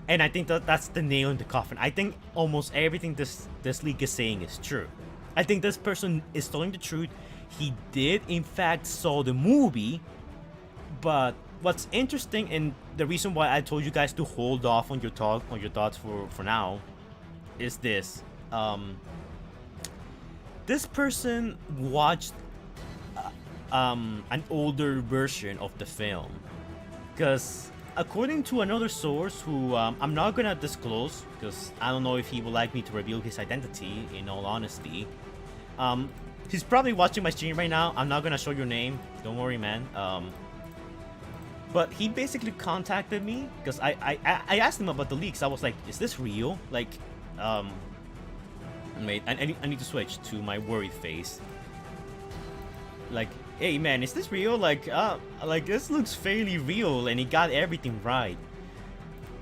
And I think that's the nail in the coffin. I think almost everything this leak is saying is true. I think this person is telling the truth. He did in fact saw the movie, but what's interesting and the reason why I told you guys to hold off on your thoughts for now is this. This person watched an older version of the film, because according to another source who I'm not gonna disclose because I don't know if he would like me to reveal his identity, in all honesty. He's probably watching my stream right now. I'm not gonna show your name, don't worry, man. But he basically contacted me because I asked him about the leaks. I was like, is this real? Like, wait, I need to switch to my worried face. Like, hey man, is this real? Like this looks fairly real, and he got everything right.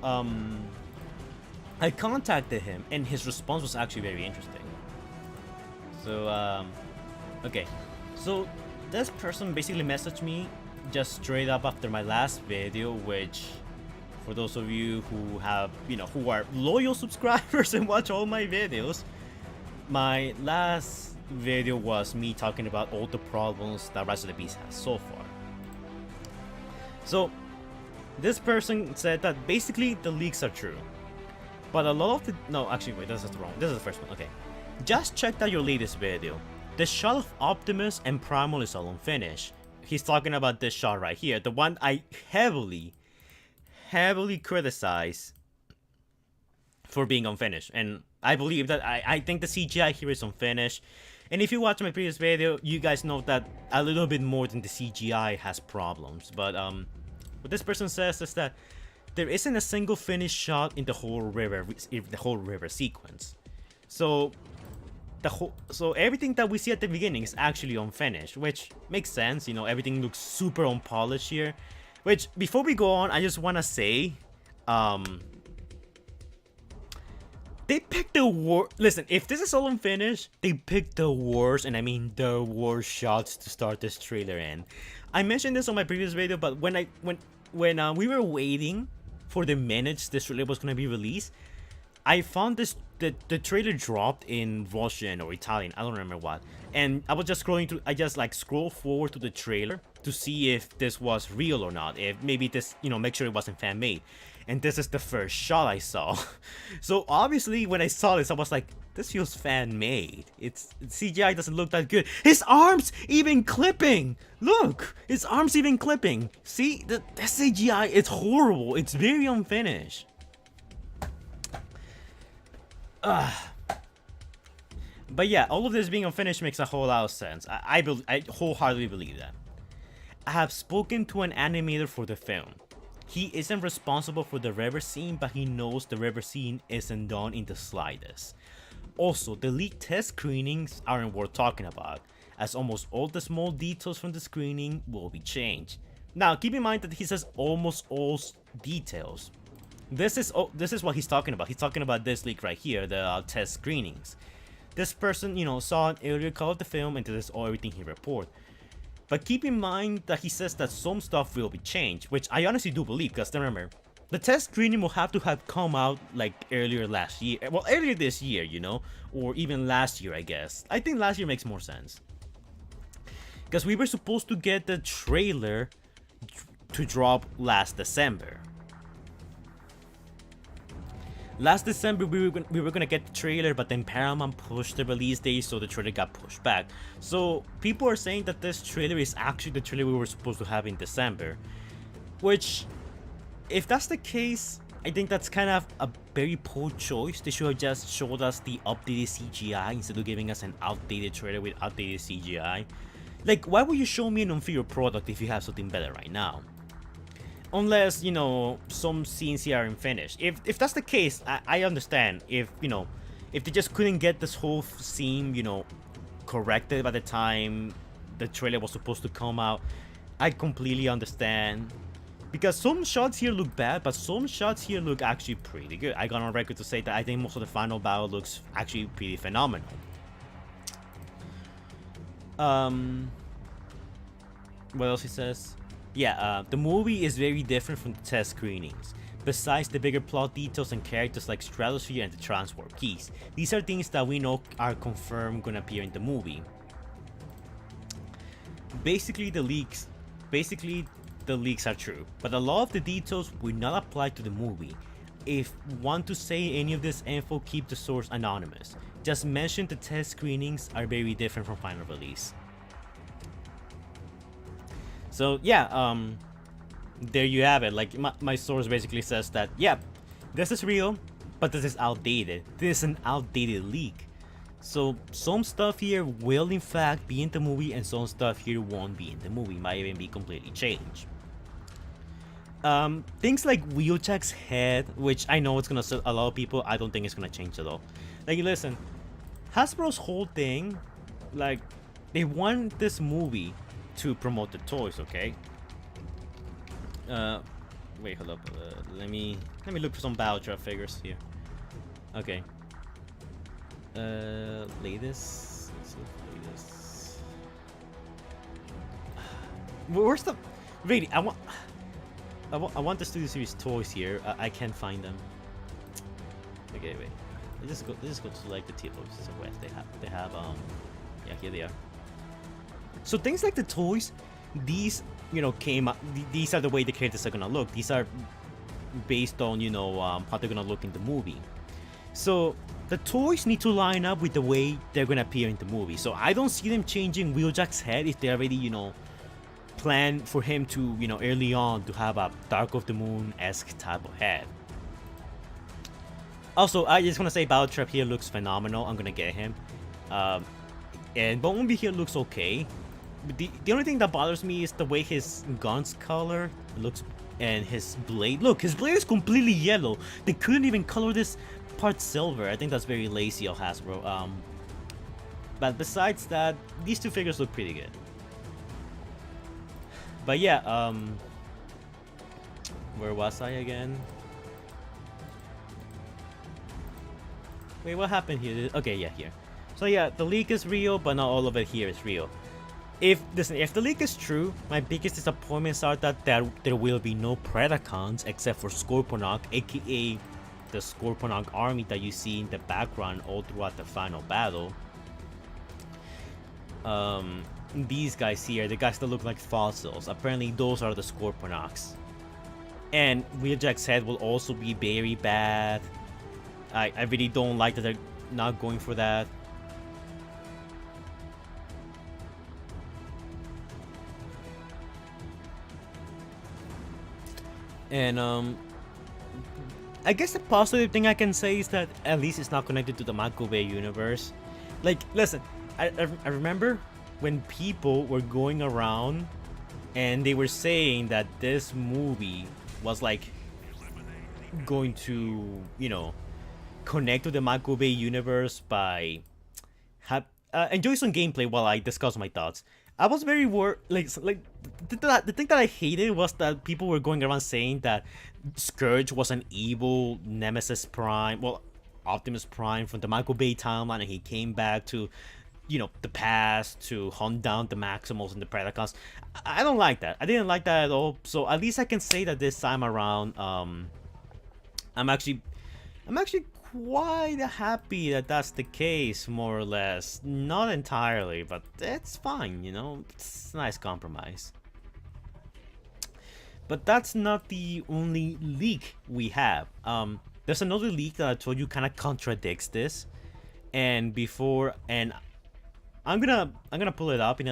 I contacted him, and his response was actually very interesting. So, okay, so this person basically messaged me just straight up after my last video, which for those of you who have, who are loyal subscribers and watch all my videos, my last video was me talking about all the problems that Rise of the Beast has so far. So this person said that basically the leaks are true, but a lot of the this is wrong. This is the first one. Okay, just checked out your latest video. The shot of Optimus and Primal is all unfinished. He's talking about this shot right here, the one I heavily criticize for being unfinished. And I believe that I think the CGI here is unfinished. And if you watch my previous video, you guys know that a little bit more than the CGI has problems. But what this person says is that there isn't a single finished shot in the whole river sequence. So everything that we see at the beginning is actually unfinished, which makes sense. You know, everything looks super unpolished here. Which, before we go on, I just want to say, they picked the worst. Listen, if this is all unfinished, they picked the worst, and I mean the worst shots to start this trailer in. I mentioned this on my previous video, but when we were waiting for the minutes this trailer was gonna be released, I found the trailer dropped in Russian or Italian, I don't remember what, and I was just scrolling through. I just like scroll forward to the trailer to see if this was real or not, if maybe this, you know, make sure it wasn't fan made. And this is the first shot I saw. So obviously when I saw this, I was like, this feels fan made. CGI doesn't look that good. His arms even clipping. Look, his arms even clipping. See, the CGI, it's horrible. It's very unfinished. But yeah, all of this being unfinished makes a whole lot of sense. I wholeheartedly believe that. I have spoken to an animator for the film. He isn't responsible for the river scene, but he knows the river scene isn't done in the slightest. Also, the leaked test screenings aren't worth talking about, as almost all the small details from the screening will be changed. Now, keep in mind that he says almost all details. This is what he's talking about. He's talking about this leak right here, the test screenings. This person, you know, saw an earlier cut of the film, and this is everything he reported. But keep in mind that he says that some stuff will be changed, which I honestly do believe, because remember, the test screening will have to have come out like earlier last year. Well, earlier this year, you know, or even last year, I guess. I think last year makes more sense. Because we were supposed to get the trailer to drop last December. Last December we were gonna get the trailer, but then Paramount pushed the release date, so the trailer got pushed back. So people are saying that this trailer is actually the trailer we were supposed to have in December. Which, if that's the case, I think that's kind of a very poor choice. They should have just showed us the updated CGI instead of giving us an outdated trailer with outdated CGI. Like, why would you show me an inferior product if you have something better right now? Unless, you know, some scenes here aren't finished. If that's the case, I understand. If, you know, if they just couldn't get this whole scene, you know, corrected by the time the trailer was supposed to come out, I completely understand. Because some shots here look bad, but some shots here look actually pretty good. I got on record to say that I think most of the final battle looks actually pretty phenomenal. What else he says? Yeah, the movie is very different from the test screenings. Besides the bigger plot details and characters like Stratosphere and the Transwarp Keys. These are things that we know are confirmed gonna appear in the movie. Basically the leaks are true, but a lot of the details will not apply to the movie. If you want to say any of this info, keep the source anonymous. Just mention the test screenings are very different from final release. So yeah, there you have it. Like my source basically says that, yeah, this is real, but this is outdated. This is an outdated leak. So some stuff here will in fact be in the movie, and some stuff here won't be in the movie. Might even be completely changed. Things like Wheeljack's head, which I know it's gonna sell a lot of people. I don't think it's gonna change at all. Like, listen, Hasbro's whole thing, like, they want this movie to promote the toys, okay? Wait, hold up. Let me look for some Battletrap figures here. Okay. Latest. Let's look for latest. Where's the? Really, I want the Studio Series toys here. I can't find them. Okay, wait. Let's just go to like the tier boxes of West. They have yeah, here they are. So things like the toys, these, you know, came up. These are the way the characters are gonna look. These are based on, you know, how they're gonna look in the movie. So the toys need to line up with the way they're gonna appear in the movie. So I don't see them changing Wheeljack's head if they already, you know, plan for him to, you know, early on to have a Dark of the Moon-esque type of head. Also, I just want to say Battle Trap here looks phenomenal. I'm gonna get him. Um, and Bumblebee here looks okay. But the only thing that bothers me is the way his gun's color looks and his blade. Look, his blade is completely yellow. They couldn't even color this part silver. I think that's very lazy of Hasbro. But besides that, these two figures look pretty good. But yeah, where was I again? Wait, what happened here? Okay, yeah, here. So yeah, the leak is real, but not all of it here is real. If the leak is true, my biggest disappointments are that there will be no Predacons except for Scorponok, aka the Scorponok army that you see in the background all throughout the final battle. These guys here, the guys that look like fossils, apparently those are the Scorponoks. And Wheeljack's head will also be very bad. I really don't like that they're not going for that. And I guess the positive thing I can say is that at least it's not connected to the Michael Bay universe. Like, listen, I remember when people were going around and they were saying that this movie was like going to, you know, connect to the Michael Bay universe by enjoy some gameplay while I discuss my thoughts. I was very worried. Like the thing that I hated was that people were going around saying that Scourge was an evil Nemesis Prime, well, Optimus Prime from the Michael Bay timeline, and he came back to, you know, the past to hunt down the Maximals and the Predacons. I don't like that. I didn't like that at all. So at least I can say that this time around, I'm actually quite happy that that's the case, more or less. Not entirely, but it's fine, you know. It's a nice compromise. But that's not the only leak we have. There's another leak that I told you kind of contradicts this, and I'm gonna pull it up in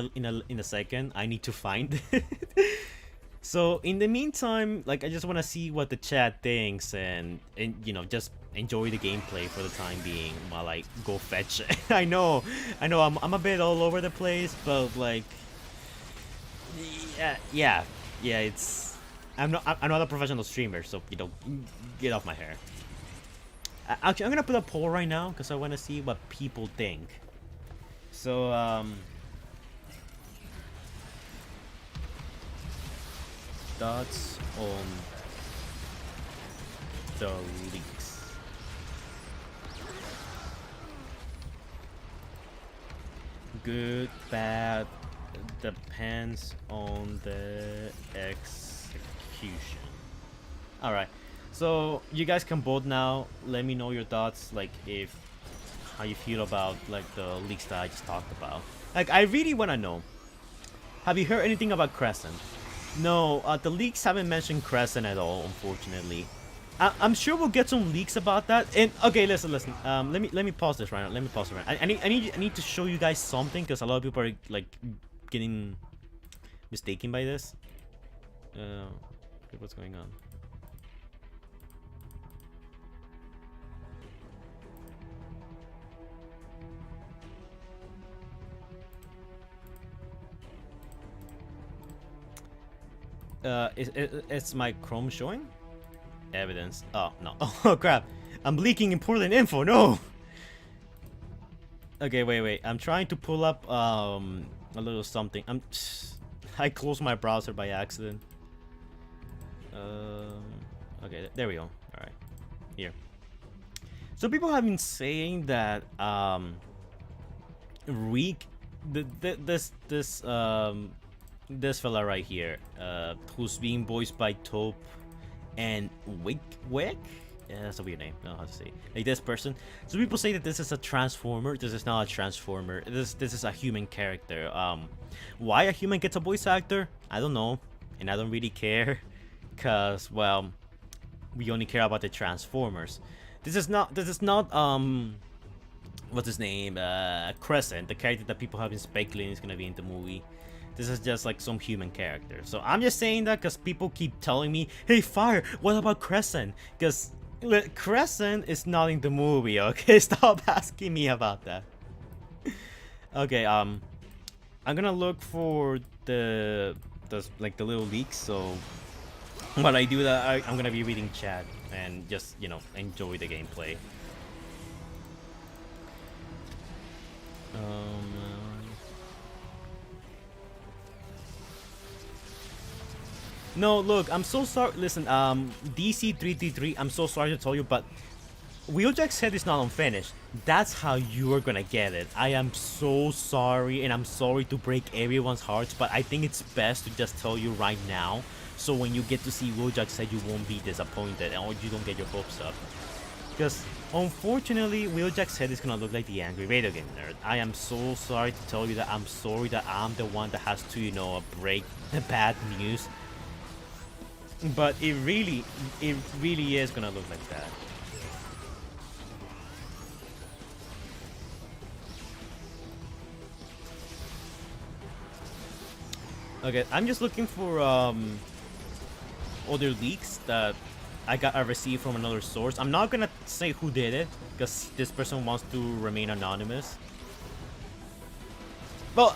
a second. I need to find it. So in the meantime, like, I just want to see what the chat thinks, and you know, just enjoy the gameplay for the time being while I go fetch it. I know I'm a bit all over the place, but like, yeah, it's I'm not a professional streamer, so, you know, get off my hair. Actually, I'm gonna put a poll right now because I want to see what people think. So thoughts on the leaks. Good, bad, depends on the execution. Alright, so you guys can vote now. Let me know your thoughts, like, how you feel about, like, the leaks that I just talked about. Like, I really want to know, have you heard anything about Crescent? No, the leaks haven't mentioned Crescent at all, unfortunately. I'm sure we'll get some leaks about that. And okay, listen. Let me pause this right now. Let me pause it right now. I need to show you guys something, because a lot of people are like getting mistaken by this. What's going on? Is my Chrome showing? Evidence. Oh, no. Oh, crap. I'm leaking important info. No! Okay, wait. I'm trying to pull up, a little something. I closed my browser by accident. Okay, there we go. Alright. Here. So people have been saying that, this fella right here, who's being voiced by Taupe and Wick? Yeah, that's a weird name. I don't know how to say it. Like, this person. So people say that this is a transformer. This is not a transformer. This is a human character. Why a human gets a voice actor? I don't know, and I don't really care, cause, well, we only care about the Transformers. This is not what's his name? Crescent, the character that people have been speculating is gonna be in the movie. This is just like some human character. So I'm just saying that because people keep telling me, hey, Fire, what about Crescent? Because Crescent is not in the movie, okay? Stop asking me about that. Okay, I'm gonna look for the like the little leaks. So while I do that, I'm gonna be reading chat and just enjoy the gameplay. No, look, I'm so sorry. Listen, DC333, I'm so sorry to tell you, but Wheeljack's head is not unfinished. That's how you're gonna get it. I am so sorry, and I'm sorry to break everyone's hearts, but I think it's best to just tell you right now, so when you get to see Wheeljack's head, you won't be disappointed, or you don't get your hopes up. Because, unfortunately, Wheeljack's head is gonna look like the angry video game nerd. I am so sorry to tell you that. I'm sorry that I'm the one that has to, break the bad news. But it really is gonna look like that. Okay, I'm just looking for other leaks that I received from another source. I'm not gonna say who did it because this person wants to remain anonymous. Well,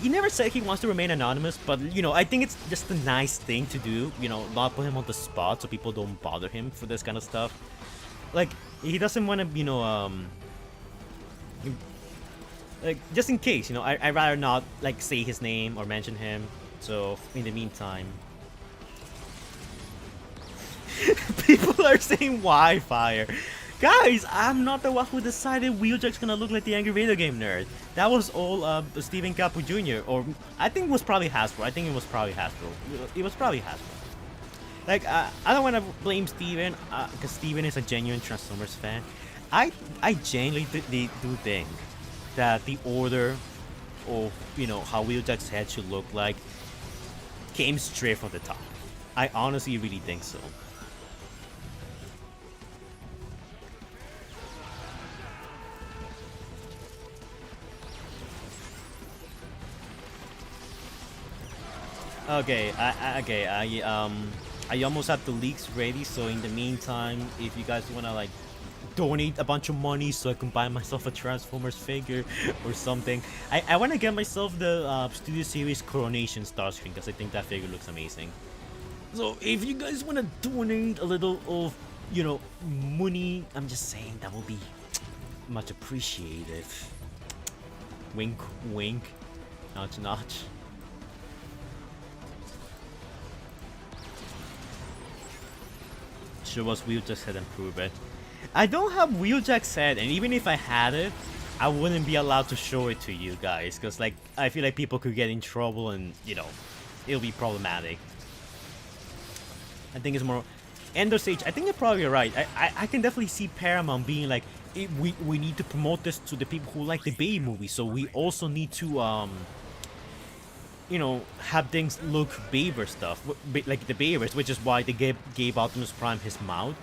he never said he wants to remain anonymous, but I think it's just a nice thing to do. Not put him on the spot so people don't bother him for this kind of stuff. Like he doesn't want to, like just in case, I'd rather not like say his name or mention him. So in the meantime, people are saying why fire. Guys, I'm not the one who decided Wheeljack's gonna look like the angry video game nerd. That was all Steven Capu Jr. or I think it was probably Hasbro. I think it was probably Hasbro. It was probably Hasbro. Like I don't want to blame Steven because Steven is a genuine Transformers fan. I genuinely do think that the order of how Wheeljack's head should look like came straight from the top. I honestly really think so. Okay, I almost have the leaks ready, so in the meantime, if you guys wanna like donate a bunch of money so I can buy myself a Transformers figure or something, I wanna get myself the Studio Series Coronation Starscream because I think that figure looks amazing. So if you guys wanna donate a little of money, I'm just saying that will be much appreciated. Wink, wink, notch, notch. Show us Wheeljack's head and prove it. I don't have Wheeljack's head, and even if I had it, I wouldn't be allowed to show it to you guys, because like I feel like people could get in trouble and it'll be problematic. I think it's more Ender Sage. I think you're probably right. I can definitely see Paramount being like, we need to promote this to the people who like the Bay movie, so we also need to have things look Bayverse stuff, like the Bayverse, which is why they gave Optimus Prime his mouth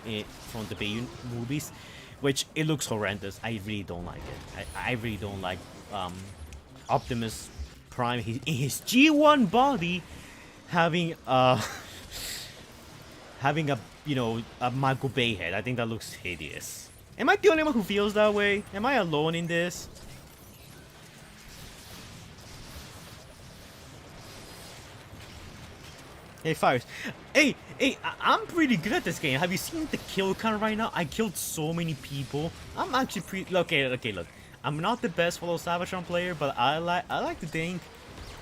from the Bay movies, which it looks horrendous. I really don't like it. I really don't like Optimus Prime in his G1 body having having a Michael Bay head. I think that looks hideous. Am I the only one who feels that way? Am I alone in this? Hey, Fires. Hey, I'm pretty good at this game. Have you seen the kill count right now? I killed so many people. I'm actually pretty... Okay, look. I'm not the best fellow Cybertron player, but I like to think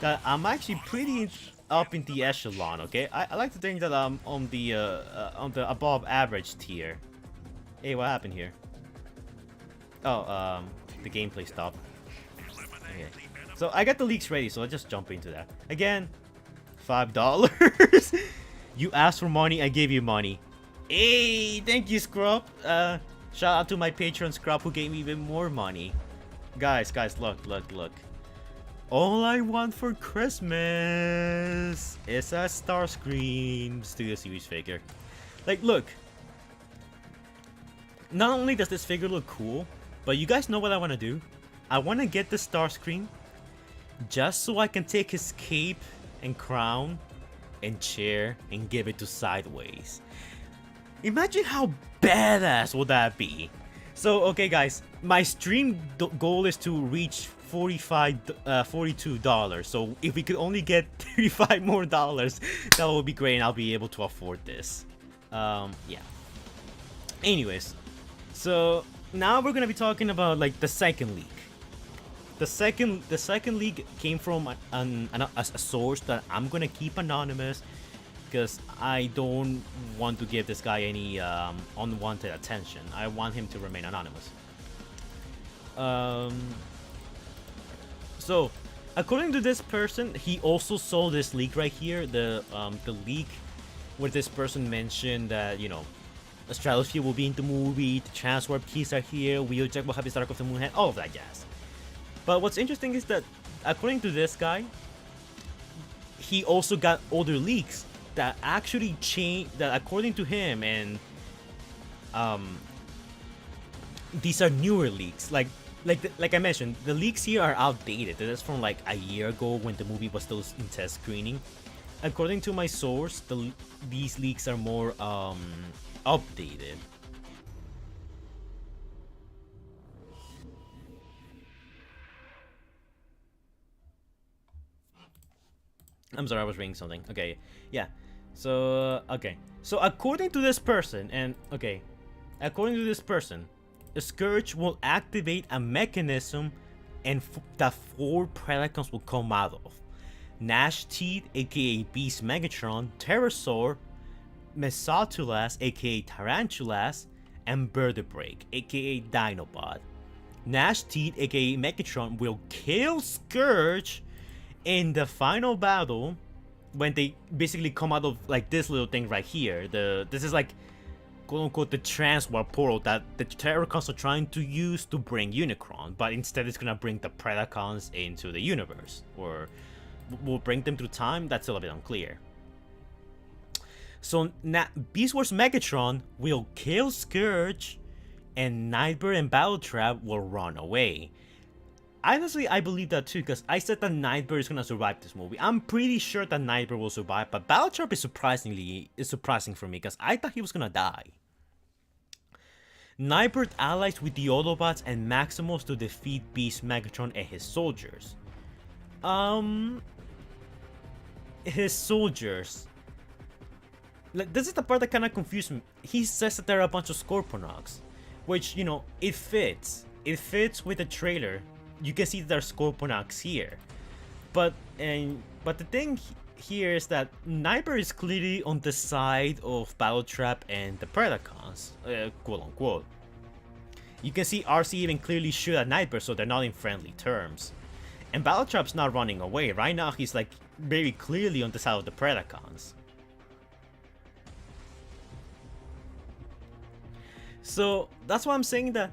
that I'm actually pretty up in the echelon, okay? I like to think that I'm on the above average tier. Hey, what happened here? Oh, the gameplay stopped. Okay. So I got the leaks ready, so let's just jump into that. Again, $5. You asked for money, I gave you money. Hey, thank you, Scrub. Shout out to my patron Scrub who gave me even more money. Guys, look. All I want for Christmas is a Starscream Studio Series figure. Like, look. Not only does this figure look cool, but you guys know what I want to do? I want to get the Starscream just so I can take his cape and crown and chair and give it to Sideways. Imagine how badass would that be? So, okay, guys, my stream goal is to reach $42. So if we could only get $35 more, that would be great, and I'll be able to afford this. Yeah. Anyways, so now we're gonna be talking about like the second leak. The second leak came from a source that I'm gonna keep anonymous because I don't want to give this guy any unwanted attention. I want him to remain anonymous. So, according to this person, he also saw this leak right here. The leak where this person mentioned that, you know, a stratosphere will be in the movie, the transwarp keys are here, Wheeljack will have his Dark of the Moon head, all of that jazz. But what's interesting is that, according to this guy, he also got other leaks that actually change, that according to him, and these are newer leaks. Like I mentioned, the leaks here are outdated. That's from like a year ago when the movie was still in test screening. According to my source, these leaks are more updated. I'm sorry, I was reading something. Okay, yeah. So, okay. So, according to this person, the Scourge will activate a mechanism and that 4 Predacons will come out of. Gnash Teeth, aka Beast Megatron, Pterosaur, Mesotulas, aka Tarantulas, and Vertebrake, aka Dinobot. Gnash Teeth, aka Megatron, will kill Scourge in the final battle when they basically come out of like this little thing right here. This is like quote unquote the transwarp portal that the Terracons are trying to use to bring Unicron, but instead it's gonna bring the Predacons into the universe, or will bring them through time. That's still a bit unclear. So now Beast Wars Megatron will kill Scourge, and Nightbird and Battletrap will run away. Honestly, I believe that too, because I said that Nightbird is gonna survive this movie. I'm pretty sure that Nightbird will survive, but Battletrap is surprising for me, because I thought he was gonna die. Nightbird allies with the Autobots and Maximus to defeat Beast Megatron and his soldiers. His soldiers. Like, this is the part that kind of confused me. He says that there are a bunch of Scorponauts, which, you know, it fits. It fits with the trailer. You can see that there are Scorponauts here, but the thing here is that Nightbird is clearly on the side of Battletrap and the Predacons, quote unquote. You can see RC even clearly shoot at Nightbird, so they're not in friendly terms. And Battletrap's not running away. Right now, he's like very clearly on the side of the Predacons. So that's why I'm saying that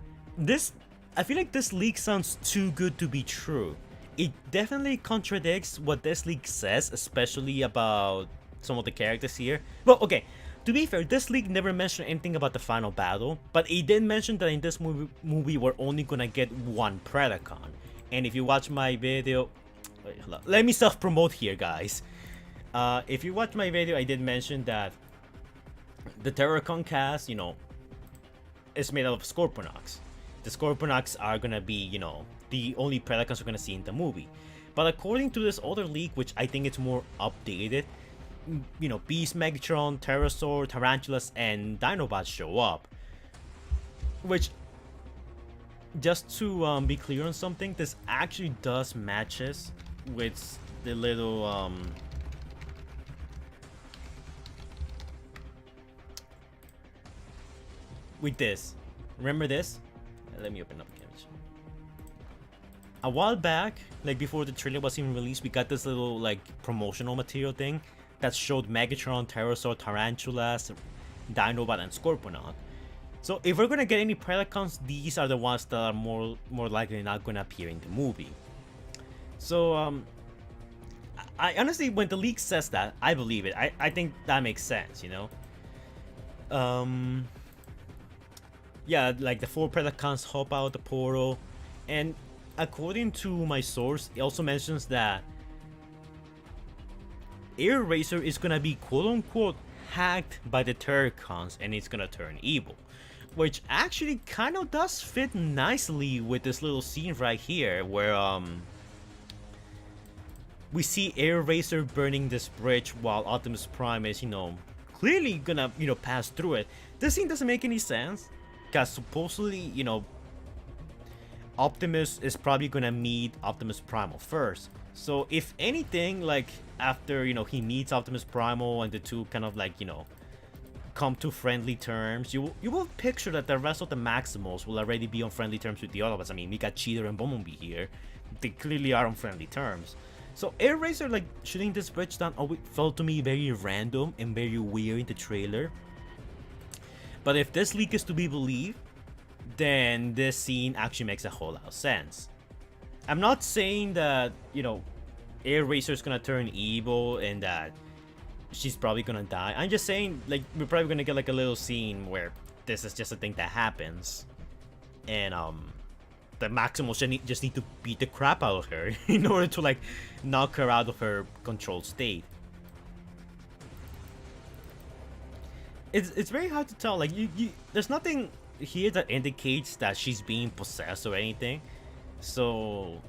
I feel like this leak sounds too good to be true. It definitely contradicts what this leak says, especially about some of the characters here. Well, okay, to be fair, this leak never mentioned anything about the final battle, but it did mention that in this movie we're only gonna get 1 Predacon. And if you watch my video, wait, hold on. Let me self-promote here, guys. If you watch my video, I did mention that the Terracon cast, you know, is made up of Scorponauts. The Scorponauts are gonna be, you know, the only Predacons we're gonna see in the movie. But according to this other leak, which I think it's more updated, you know, Beast Megatron, Pterosaur, Tarantulas, and Dinobots show up. Which, just to be clear on something, this actually does matches with the little with this. Remember this? Let me open up the image. A while back, like before the trailer was even released, we got this little like promotional material thing that showed Megatron, Pterosaur, Tarantulas, Dinobot, and Scorponaut. So if we're gonna get any Predacons, these are the ones that are more likely not gonna appear in the movie. So I honestly, when the leak says that, I believe it. I think that makes sense, you know. Yeah, like the 4 Predacons hop out the portal, and according to my source, it also mentions that Air Racer is gonna be quote-unquote hacked by the Terracons and it's gonna turn evil. Which actually kind of does fit nicely with this little scene right here where we see Air Racer burning this bridge while Optimus Prime is, clearly gonna, pass through it. This scene doesn't make any sense because supposedly, Optimus is probably gonna meet Optimus Primal first. So if anything, like after, he meets Optimus Primal and the two kind of like, come to friendly terms, you will picture that the rest of the Maximals will already be on friendly terms with the other of us. I mean, we got Cheater and Bumblebee here. They clearly are on friendly terms. So Air Racer, like, shooting this bridge down always felt to me very random and very weird in the trailer. But if this leak is to be believed, then this scene actually makes a whole lot of sense. I'm not saying that, Air Racer's gonna turn evil and that she's probably gonna die. I'm just saying, like, we're probably gonna get like a little scene where this is just a thing that happens, and the Maximals just need to beat the crap out of her in order to like knock her out of her controlled state. It's very hard to tell. Like there's nothing here that indicates that she's being possessed or anything, so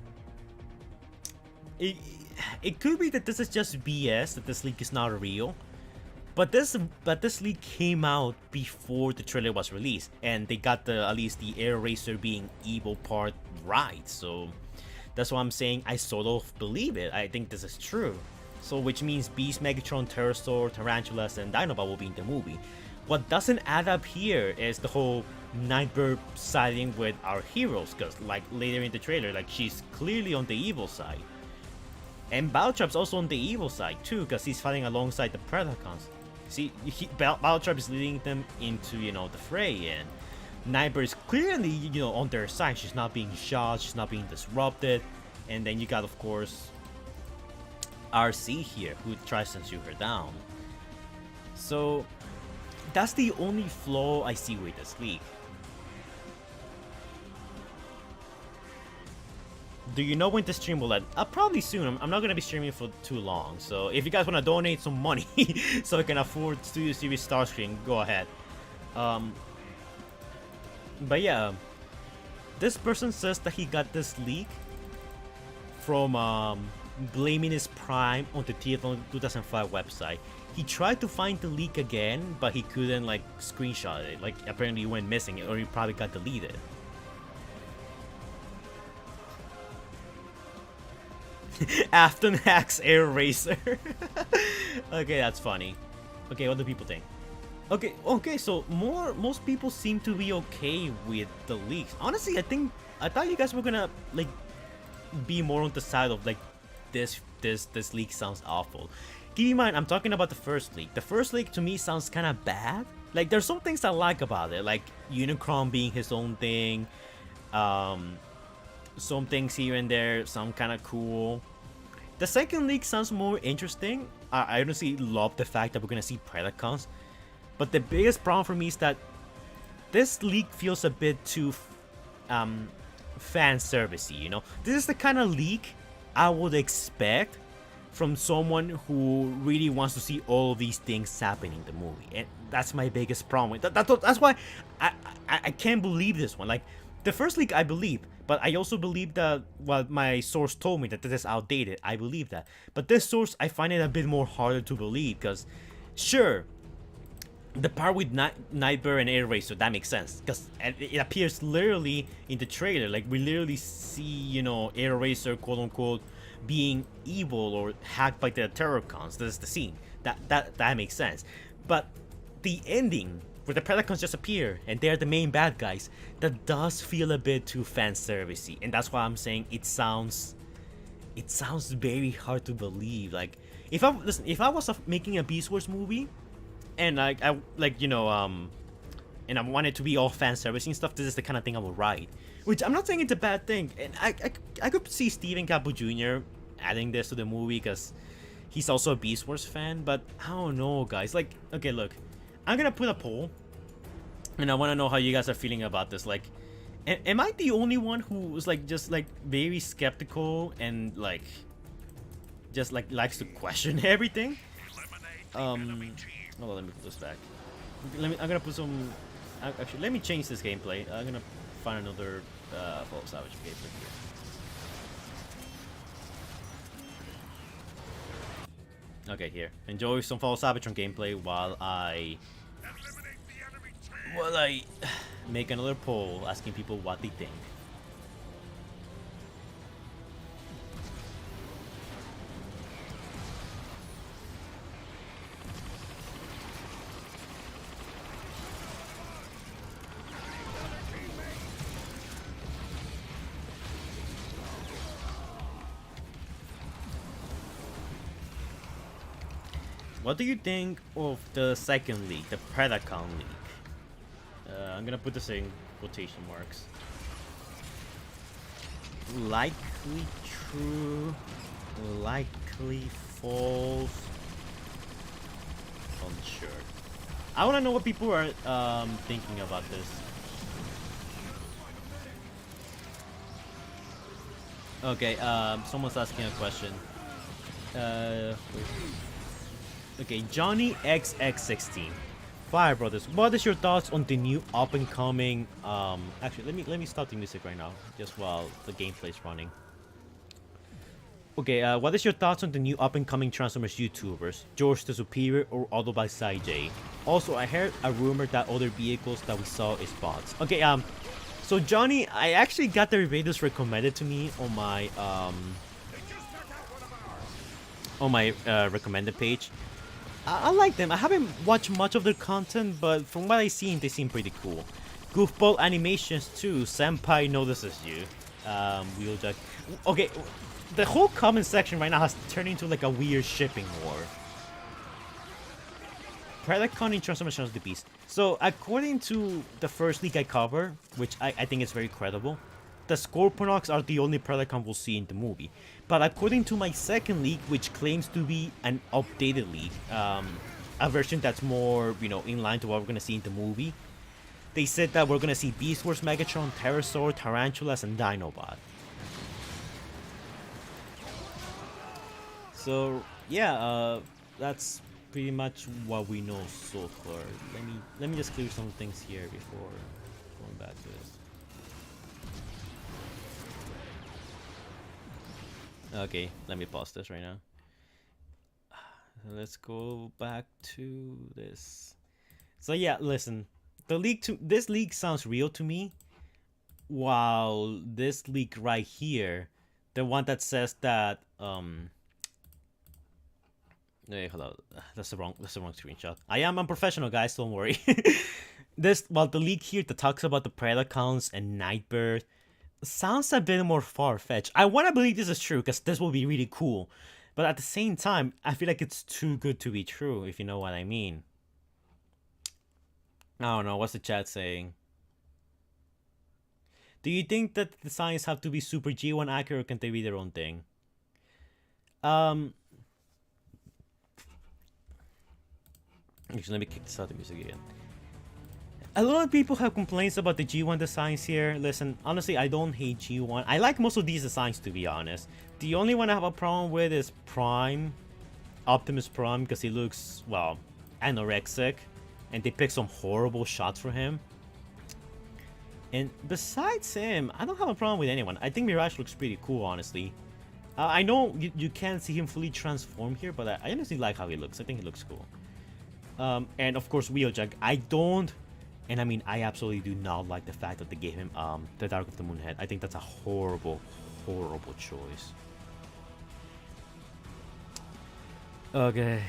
it could be that this is just BS, that this leak is not real. But this leak came out before the trailer was released, and they got at least the Air Racer being evil part right. So that's why I'm saying I sort of believe it. I think this is true. So which means Beast, Megatron, Pterosaur, Tarantulas, and Dinobot will be in the movie. What doesn't add up here is the whole Nightbird siding with our heroes, because like later in the trailer, like she's clearly on the evil side. And Battletrap's also on the evil side too, because he's fighting alongside the Predacons. See, Battletrap is leading them into, the fray, and Nightbird is clearly, on their side. She's not being shot, she's not being disrupted. And then you got, of course, RC here, who tries to shoot her down. So that's the only flaw I see with this leak. Do you know when the stream will end? Probably soon. I'm not going to be streaming for too long. So if you guys want to donate some money so I can afford Studio Series Starscream, go ahead. But yeah, this person says that he got this leak from blaming his Prime on the Theathon 2005 website. He tried to find the leak again, but he couldn't like screenshot it. Like apparently it went missing, or it probably got deleted. Afton hacks Air Racer. Okay, that's funny. Okay, what do people think? Okay, so most people seem to be okay with the leaks. Honestly, I thought you guys were gonna like be more on the side of like this leak sounds awful. Keep in mind, I'm talking about the first leak. The first leak to me sounds kind of bad. Like there's some things I like about it, like Unicron being his own thing. Some things here and there, some kind of cool. The second leak sounds more interesting. I honestly love the fact that we're gonna see Predacons. But the biggest problem for me is that this leak feels a bit too fan servicey, This is the kind of leak I would expect from someone who really wants to see all of these things happen in the movie. And that's my biggest problem. That's why I can't believe this one. Like, the first leak I believe, but I also believe that, well, my source told me that this is outdated. I believe that. But this source, I find it a bit more harder to believe, because, sure, the part with Nightbird and Air Racer, that makes sense, because it appears literally in the trailer. Like, we literally see, Air Racer, quote-unquote, being evil or hacked by the Terracons. This is the scene. That makes sense. But the ending, where the Predacons just appear and they're the main bad guys, that does feel a bit too fan servicey, and that's why I'm saying it sounds very hard to believe. Like, if I was making a Beast Wars movie, and and I want it to be all fan servicey and stuff, this is the kind of thing I would write. Which I'm not saying it's a bad thing, and I could see Steven Caple Jr. adding this to the movie because he's also a Beast Wars fan. But I don't know, guys. Like, okay, look. I'm gonna put a poll, and I want to know how you guys are feeling about this. Like, am I the only one who's like just like very skeptical and like just like likes to question everything? Oh, let me put this back. I'm gonna put some. Actually, let me change this gameplay. I'm gonna find another Fall Savage gameplay here. Okay, here. Enjoy some Fall Savage gameplay while I make another poll asking people what they think. What do you think of the second league, the Predacon League? I'm gonna put this in quotation marks. Likely true, likely false. Unsure. I wanna know what people are thinking about this. Okay, someone's asking a question. Okay, Johnny XX16. Fire Brothers, what is your thoughts on the new up and coming actually let me stop the music right now, just while the gameplay is running. Okay, what is your thoughts on the new up and coming Transformers YouTubers? George the Superior or Auto by J? Also, I heard a rumor that other vehicles that we saw is bots. Okay, so Johnny, I actually got the reviews recommended to me on my recommended page. I like them. I haven't watched much of their content, but from what I've seen, they seem pretty cool. Goofball animations too. Senpai notices you. Wheeljack. Okay, the whole comment section right now has turned into like a weird shipping war. Predacon in Transformation of the Beast. So, according to the first leak I cover, which I think is very credible, the Scorponok's are the only Predacon we'll see in the movie. But according to my second leak, which claims to be an updated leak, a version that's more, in line to what we're gonna see in the movie, they said that we're gonna see Beast Wars, Megatron, Pterosaur, Tarantulas, and Dinobot. So yeah, that's pretty much what we know so far. Let me just clear some things here before going back to this. Okay, let me pause this right now. Let's go back to this. So yeah, listen. This leak sounds real to me. While this leak right here, the one that says that hey, hold on. That's the wrong screenshot. I am unprofessional, guys, don't worry. The leak here that talks about the Predacons and Nightbird sounds a bit more far-fetched. I want to believe this is true, because this will be really cool. But at the same time, I feel like it's too good to be true, if you know what I mean. I don't know, what's the chat saying? Do you think that the designs have to be super G1 accurate, or can they be their own thing? Actually, let me kick this out of the music again. A lot of people have complaints about the G1 designs here. Listen, honestly, I don't hate G1. I like most of these designs, to be honest. The only one I have a problem with is Prime. Optimus Prime, because he looks, well, anorexic. And they picked some horrible shots for him. And besides him, I don't have a problem with anyone. I think Mirage looks pretty cool, honestly. I know you can't see him fully transform here, but I honestly like how he looks. I think he looks cool. And of course, Wheeljack. And I mean, I absolutely do not like the fact that they gave him the Dark of the Moon head. I think that's a horrible, horrible choice. Okay,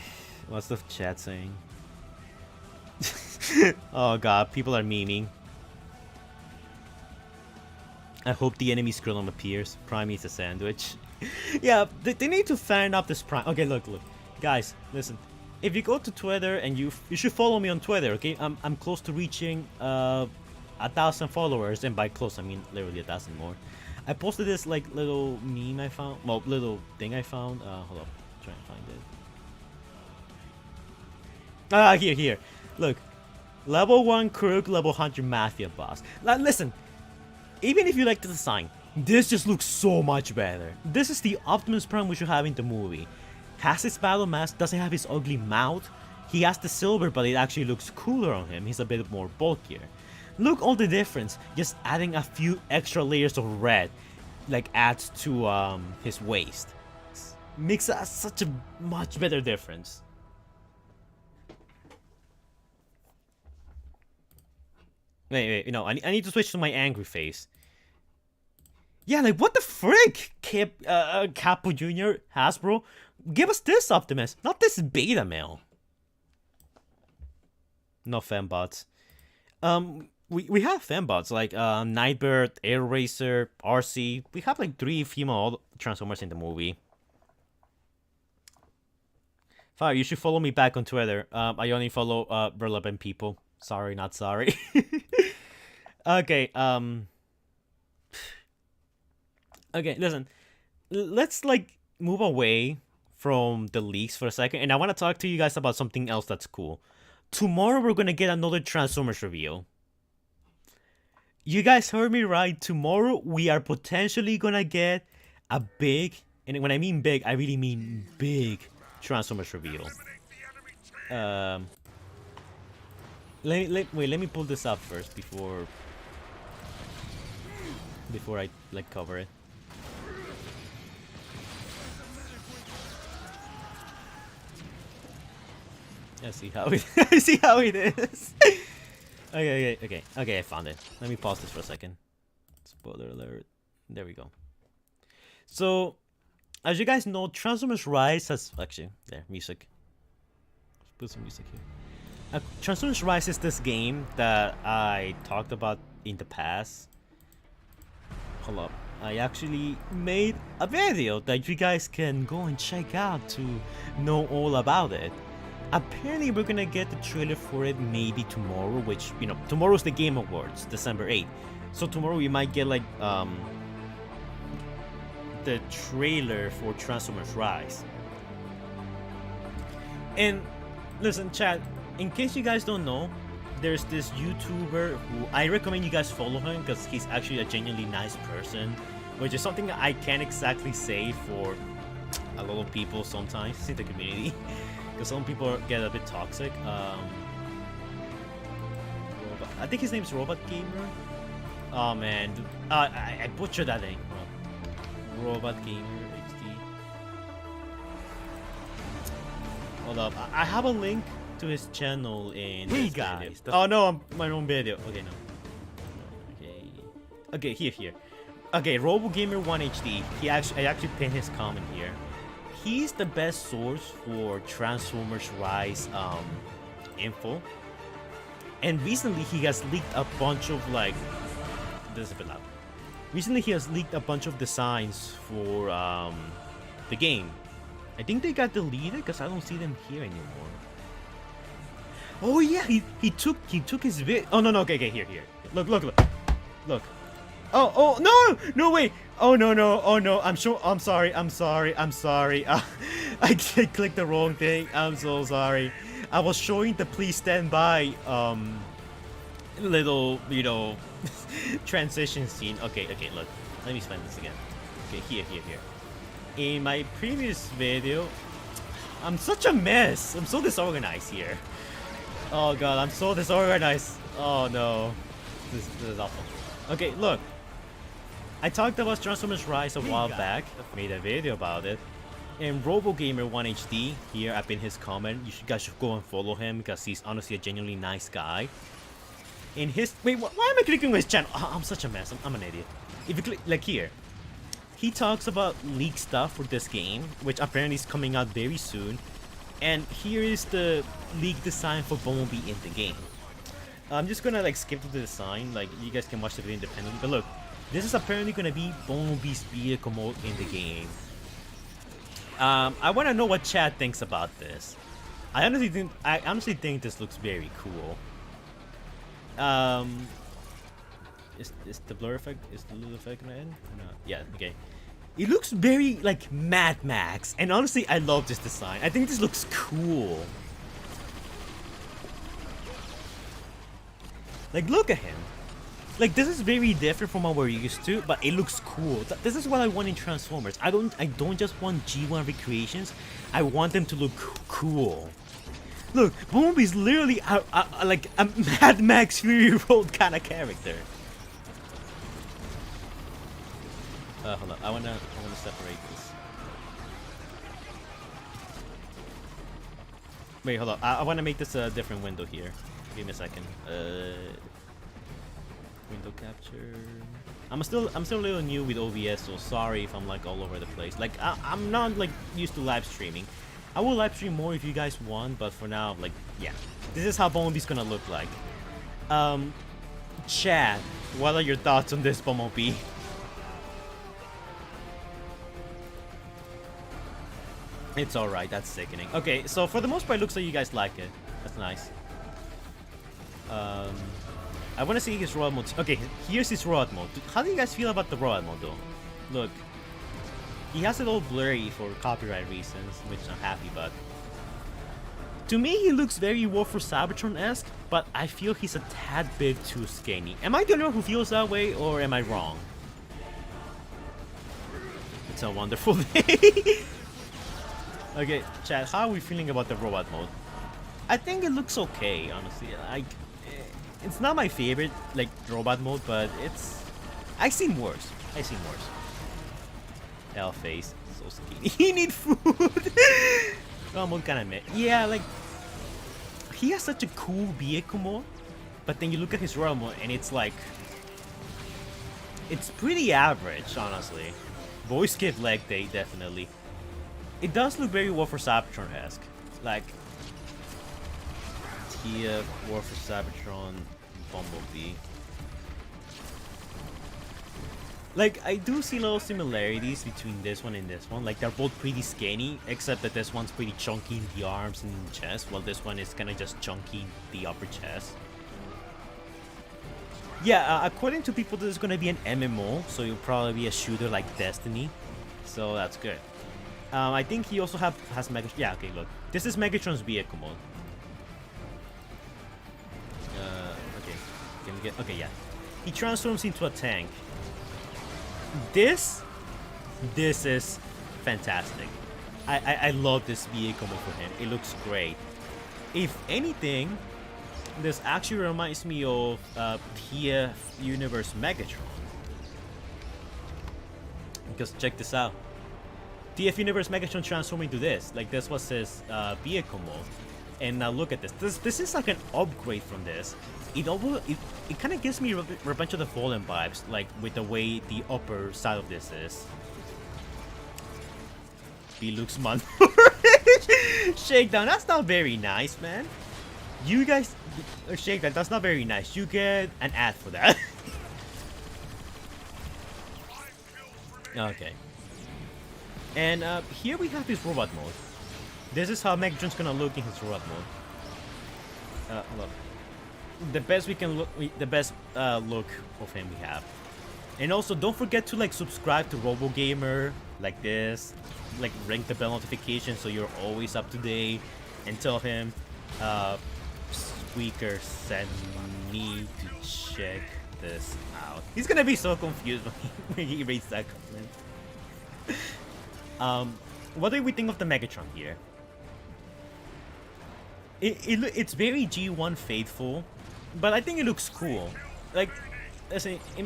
what's the chat saying? Oh god, people are memeing. I hope the enemy Skrilum appears. Prime eats a sandwich. Yeah, they need to fan up this Prime. Okay, look. Guys, listen. If you go to Twitter, and you should follow me on Twitter, okay? I'm close to reaching 1,000 followers, and by close I mean literally 1,000 more. I posted this like little meme I found, well, little thing I found. Hold up, try and find it. Here. Look, level 1 Crook, level 100 Mafia boss. Now listen, even if you like the design, this just looks so much better. This is the Optimus Prime we should have in the movie. Has his battle mask, doesn't have his ugly mouth. he has the silver, but it actually looks cooler on him. He's a bit more bulkier. Look all the difference. Just adding a few extra layers of red, like, adds to his waist. Makes such a much better difference. Wait, you know, I need to switch to my angry face. Yeah, like, what the frick, Capo Jr., Hasbro? Give us this Optimus, not this beta male. No fembots. We have fembots, like, Nightbird, Air Racer, RC. We have, like, 3 female Transformers in the movie. Fire, you should follow me back on Twitter. I only follow, relevant people. Sorry, not sorry. Okay, okay, listen. Let's, like, move away from the leaks for a second. And I want to talk to you guys about something else that's cool. Tomorrow, we're going to get another Transformers reveal. You guys heard me right. Tomorrow, we are potentially going to get a big, and when I mean big, I really mean big Transformers reveal. Let me pull this up first before I, like, cover it. I see how it I see how it is. Okay, I found it. Let me pause this for a second. Spoiler alert. There we go. So, as you guys know, Transformers Rise has actually there music. Let's put some music here. Transformers Rise is this game that I talked about in the past. Hold up. I actually made a video that you guys can go and check out to know all about it. Apparently, we're gonna get the trailer for it maybe tomorrow, which, you know, tomorrow's the Game Awards, December 8th. So tomorrow we might get, like, the trailer for Transformers Rise. And listen, chat, in case you guys don't know, there's this YouTuber who I recommend you guys follow him because he's actually a genuinely nice person, which is something I can't exactly say for a lot of people sometimes in the community. Because some people get a bit toxic. I think his name's Robot Gamer. Oh man, I butchered that name. Robot Gamer HD. Hold up, I have a link to his channel in. Hey guys. Oh no, I'm my own video. Okay, no. Okay, here. Okay, Robo Gamer 1 HD. I actually pinned his comment here. He's the best source for Transformers Rise info. And recently he has leaked a bunch of, like, this is a bit loud. Recently he has leaked a bunch of designs for the game. I think they got deleted because I don't see them here anymore. Oh yeah, he took his vid. Oh no, okay, here. Look. Oh no wait. Oh no. I'm sorry. I clicked the wrong thing. I'm so sorry. I was showing the please stand by little, you know, transition scene. Okay, look. Let me explain this again. Okay, here. In my previous video, I'm such a mess. I'm so disorganized here. Oh god, I'm so disorganized. Oh no. This is awful. Okay, look. I talked about Transformers Rise a while back. I made a video about it. And RoboGamer 1HD, here up in his comment, you guys should go and follow him because he's honestly a genuinely nice guy. In his... Wait, why am I clicking on his channel? Oh, I'm such a mess. I'm an idiot. If you click... Like here. He talks about leaked stuff for this game, which apparently is coming out very soon. And here is the leaked design for Bumblebee in the game. I'm just gonna, like, skip to the design. Like, you guys can watch the video independently. But look. This is apparently gonna be Bumblebee's vehicle mode in the game. I want to know what Chad thinks about this. I honestly think this looks very cool. Is the blur effect? Is the blur effect gonna end? No. Yeah. Okay. It looks very like Mad Max, and honestly, I love this design. I think this looks cool. Like, look at him. Like, this is very different from what we're used to, but it looks cool. This is what I want in Transformers. I don't just want G1 recreations. I want them to look cool. Look, Bumblebee's literally like a Mad Max Fury Road kind of character. Hold on. I wanna separate this. Wait, hold on. I wanna make this a different window here. Give me a second. Window capture. I'm still a little new with OBS, so sorry if I'm like all over the place. Like I'm not like used to live streaming. I will live stream more if you guys want, but for now, like, yeah, this is how Bumblebee's gonna look like. Chad, what are your thoughts on this Bumblebee? It's alright, that's sickening. Okay, so for the most part, it looks like you guys like it. That's nice. I want to see his road mode. Okay, here's his road mode. How do you guys feel about the road mode, though? Look, he has it all blurry for copyright reasons, which I'm happy about. To me, he looks very War for Cybertron-esque, but I feel he's a tad bit too skinny. Am I the only one who feels that way, or am I wrong? It's a wonderful day. Okay, Chad, how are we feeling about the robot mode? I think it looks okay, honestly. Like, it's not my favorite, like, robot mode, but it's... I've seen worse. I've seen worse. L face, so skinny. He need food. Mode kind of meh. Yeah, like, he has such a cool vehicle mode, but then you look at his robot mode and it's like, it's pretty average, honestly. Voice skip leg day, definitely. It does look very War for Cybertron-esque. Like, TF, War for Cybertron, Bumblebee. Like, I do see little similarities between this one and this one. Like, they're both pretty skinny, except that this one's pretty chunky in the arms and the chest, while this one is kind of just chunky in the upper chest. Yeah, according to people, this is going to be an MMO, so it'll probably be a shooter like Destiny. So that's good. I think he also has Megatron. Yeah, okay, look. This is Megatron's vehicle mode. Okay. Can we get... Okay, yeah. He transforms into a tank. This is fantastic. I love this vehicle mode for him. It looks great. If anything, this actually reminds me of TF Universe Megatron. Because check this out. TF Universe Megatron transformed into this. Like, this was his vehicle mode. And now look at this. This is like an upgrade from this. It kind of gives me Revenge of the Fallen vibes, like with the way the upper side of this is. B looks man. Shakedown, that's not very nice, man. You guys, Shakedown, that's not very nice. You get an ad for that. Okay. And here we have his robot mode. This is how Megatron's gonna look in his robot mode. Look. The best we can look, the best look of him we have. And also, don't forget to like subscribe to RoboGamer like this, like ring the bell notification so you're always up to date, and tell him, Squeaker sent me to check this out. He's gonna be so confused when he reads that comment. What do we think of the Megatron here? It's very G1 faithful. But I think it looks cool. Like,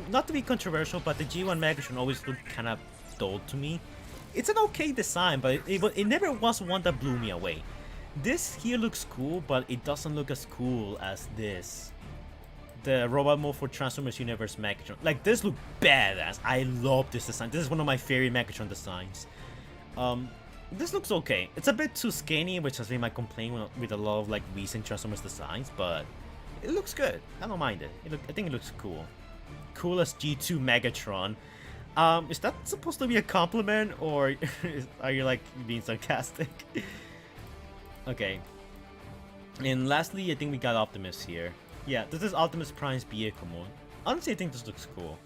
not to be controversial, but the G1 Megatron always looked kind of dull to me. It's an okay design, but it never was one that blew me away. This here looks cool, but it doesn't look as cool as this. The robot mode for Transformers Universe Megatron. Like, this look badass. I love this design. This is one of my favorite Megatron designs. This looks okay. It's a bit too skinny, which has been my complaint with a lot of like recent Transformers designs, but it looks good. I don't mind it. I think it looks cool. Cool as G2 Megatron. Is that supposed to be a compliment, or are you like being sarcastic? Okay. And lastly, I think we got Optimus here. Yeah, this is Optimus Prime's vehicle mode. Honestly, I think this looks cool.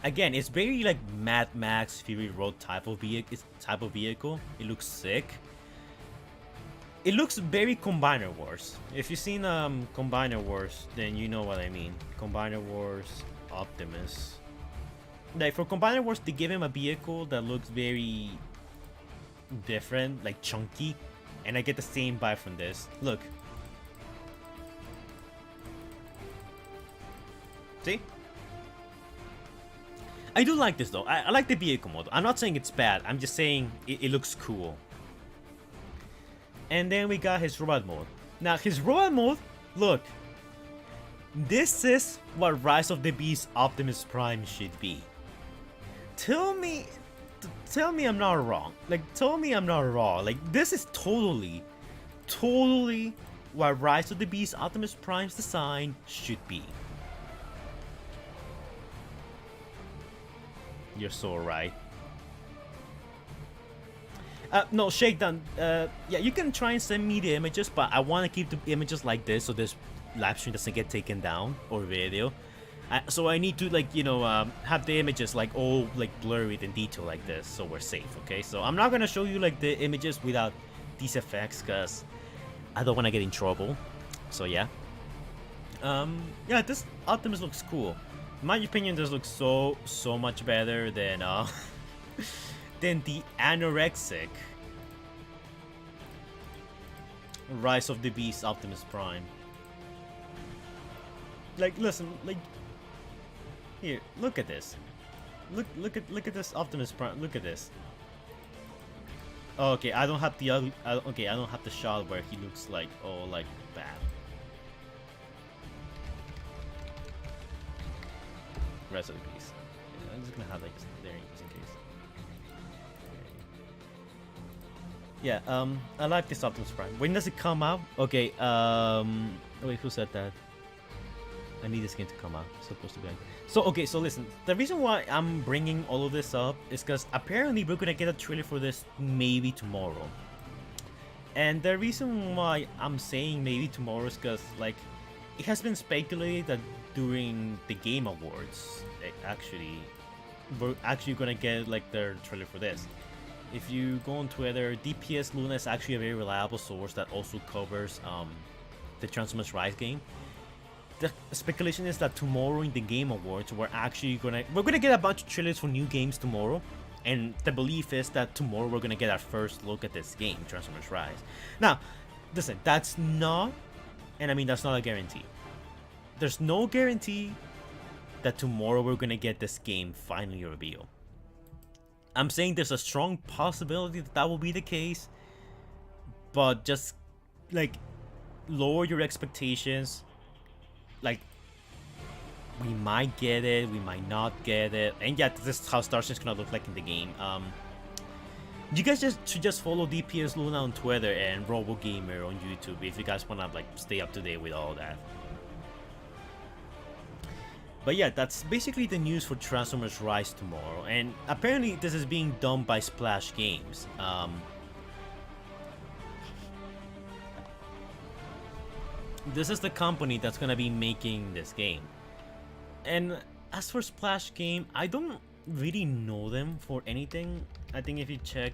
Again, it's very like Mad Max Fury Road type of vehicle. It looks sick. It looks very Combiner Wars. If you've seen Combiner Wars, then you know what I mean. Combiner Wars, Optimus. Like for Combiner Wars, they give him a vehicle that looks very different, like chunky. and I get the same vibe from this. Look. See? I do like this though. I like the vehicle mode. I'm not saying it's bad. I'm just saying it looks cool. And then we got his robot mode. Now his robot mode, look. This is what Rise of the Beast Optimus Prime should be. Tell me I'm not wrong. Like, tell me I'm not wrong. Like, this is totally what Rise of the Beast Optimus Prime's design should be. You're so right. No, Shakedown. Yeah, you can try and send me the images, but I want to keep the images like this so this live stream doesn't get taken down or video. So I need to, like, you know, have the images like all like blurry in detail like this, so we're safe. Okay, so I'm not gonna show you like the images without these effects because I don't want to get in trouble. So yeah. Yeah, this Optimus looks cool. In my opinion, this looks so much better than than the anorexic Rise of the Beast Optimus Prime. Like, listen, like, here, look at this. Look at this Optimus Prime. Look at this. Oh, okay, I don't have the ugly. Okay, I don't have the shot where he looks like, oh, like bad. Rest of the piece. Yeah, I'm just gonna have like there just in case. Yeah, I like this Optimus Prime. When does it come out? Okay, wait, who said that? I need this game to come out. It's supposed to be like... So, okay, so listen. The reason why I'm bringing all of this up is because apparently we're gonna get a trailer for this maybe tomorrow. And the reason why I'm saying maybe tomorrow is because, like, it has been speculated that during the Game Awards, we're actually gonna get, like, their trailer for this. If you go on Twitter, DPS Luna is actually a very reliable source that also covers the Transformers Rise game. The speculation is that tomorrow in the Game Awards, we're gonna get a bunch of trailers for new games tomorrow, and the belief is that tomorrow we're gonna get our first look at this game, Transformers Rise. Now, listen, that's not, and I mean that's not a guarantee. There's no guarantee that tomorrow we're gonna get this game finally revealed. I'm saying there's a strong possibility that that will be the case, but just like lower your expectations. Like, we might get it, we might not get it, and yeah, this is how Starshine's gonna look like in the game. You guys should just follow DPS Luna on Twitter and RoboGamer on YouTube if you guys wanna like stay up to date with all that. But yeah, that's basically the news for Transformers Rise tomorrow, and apparently this is being done by Splash Games. This is the company that's gonna be making this game. And as for Splash Game, I don't really know them for anything. I think if you check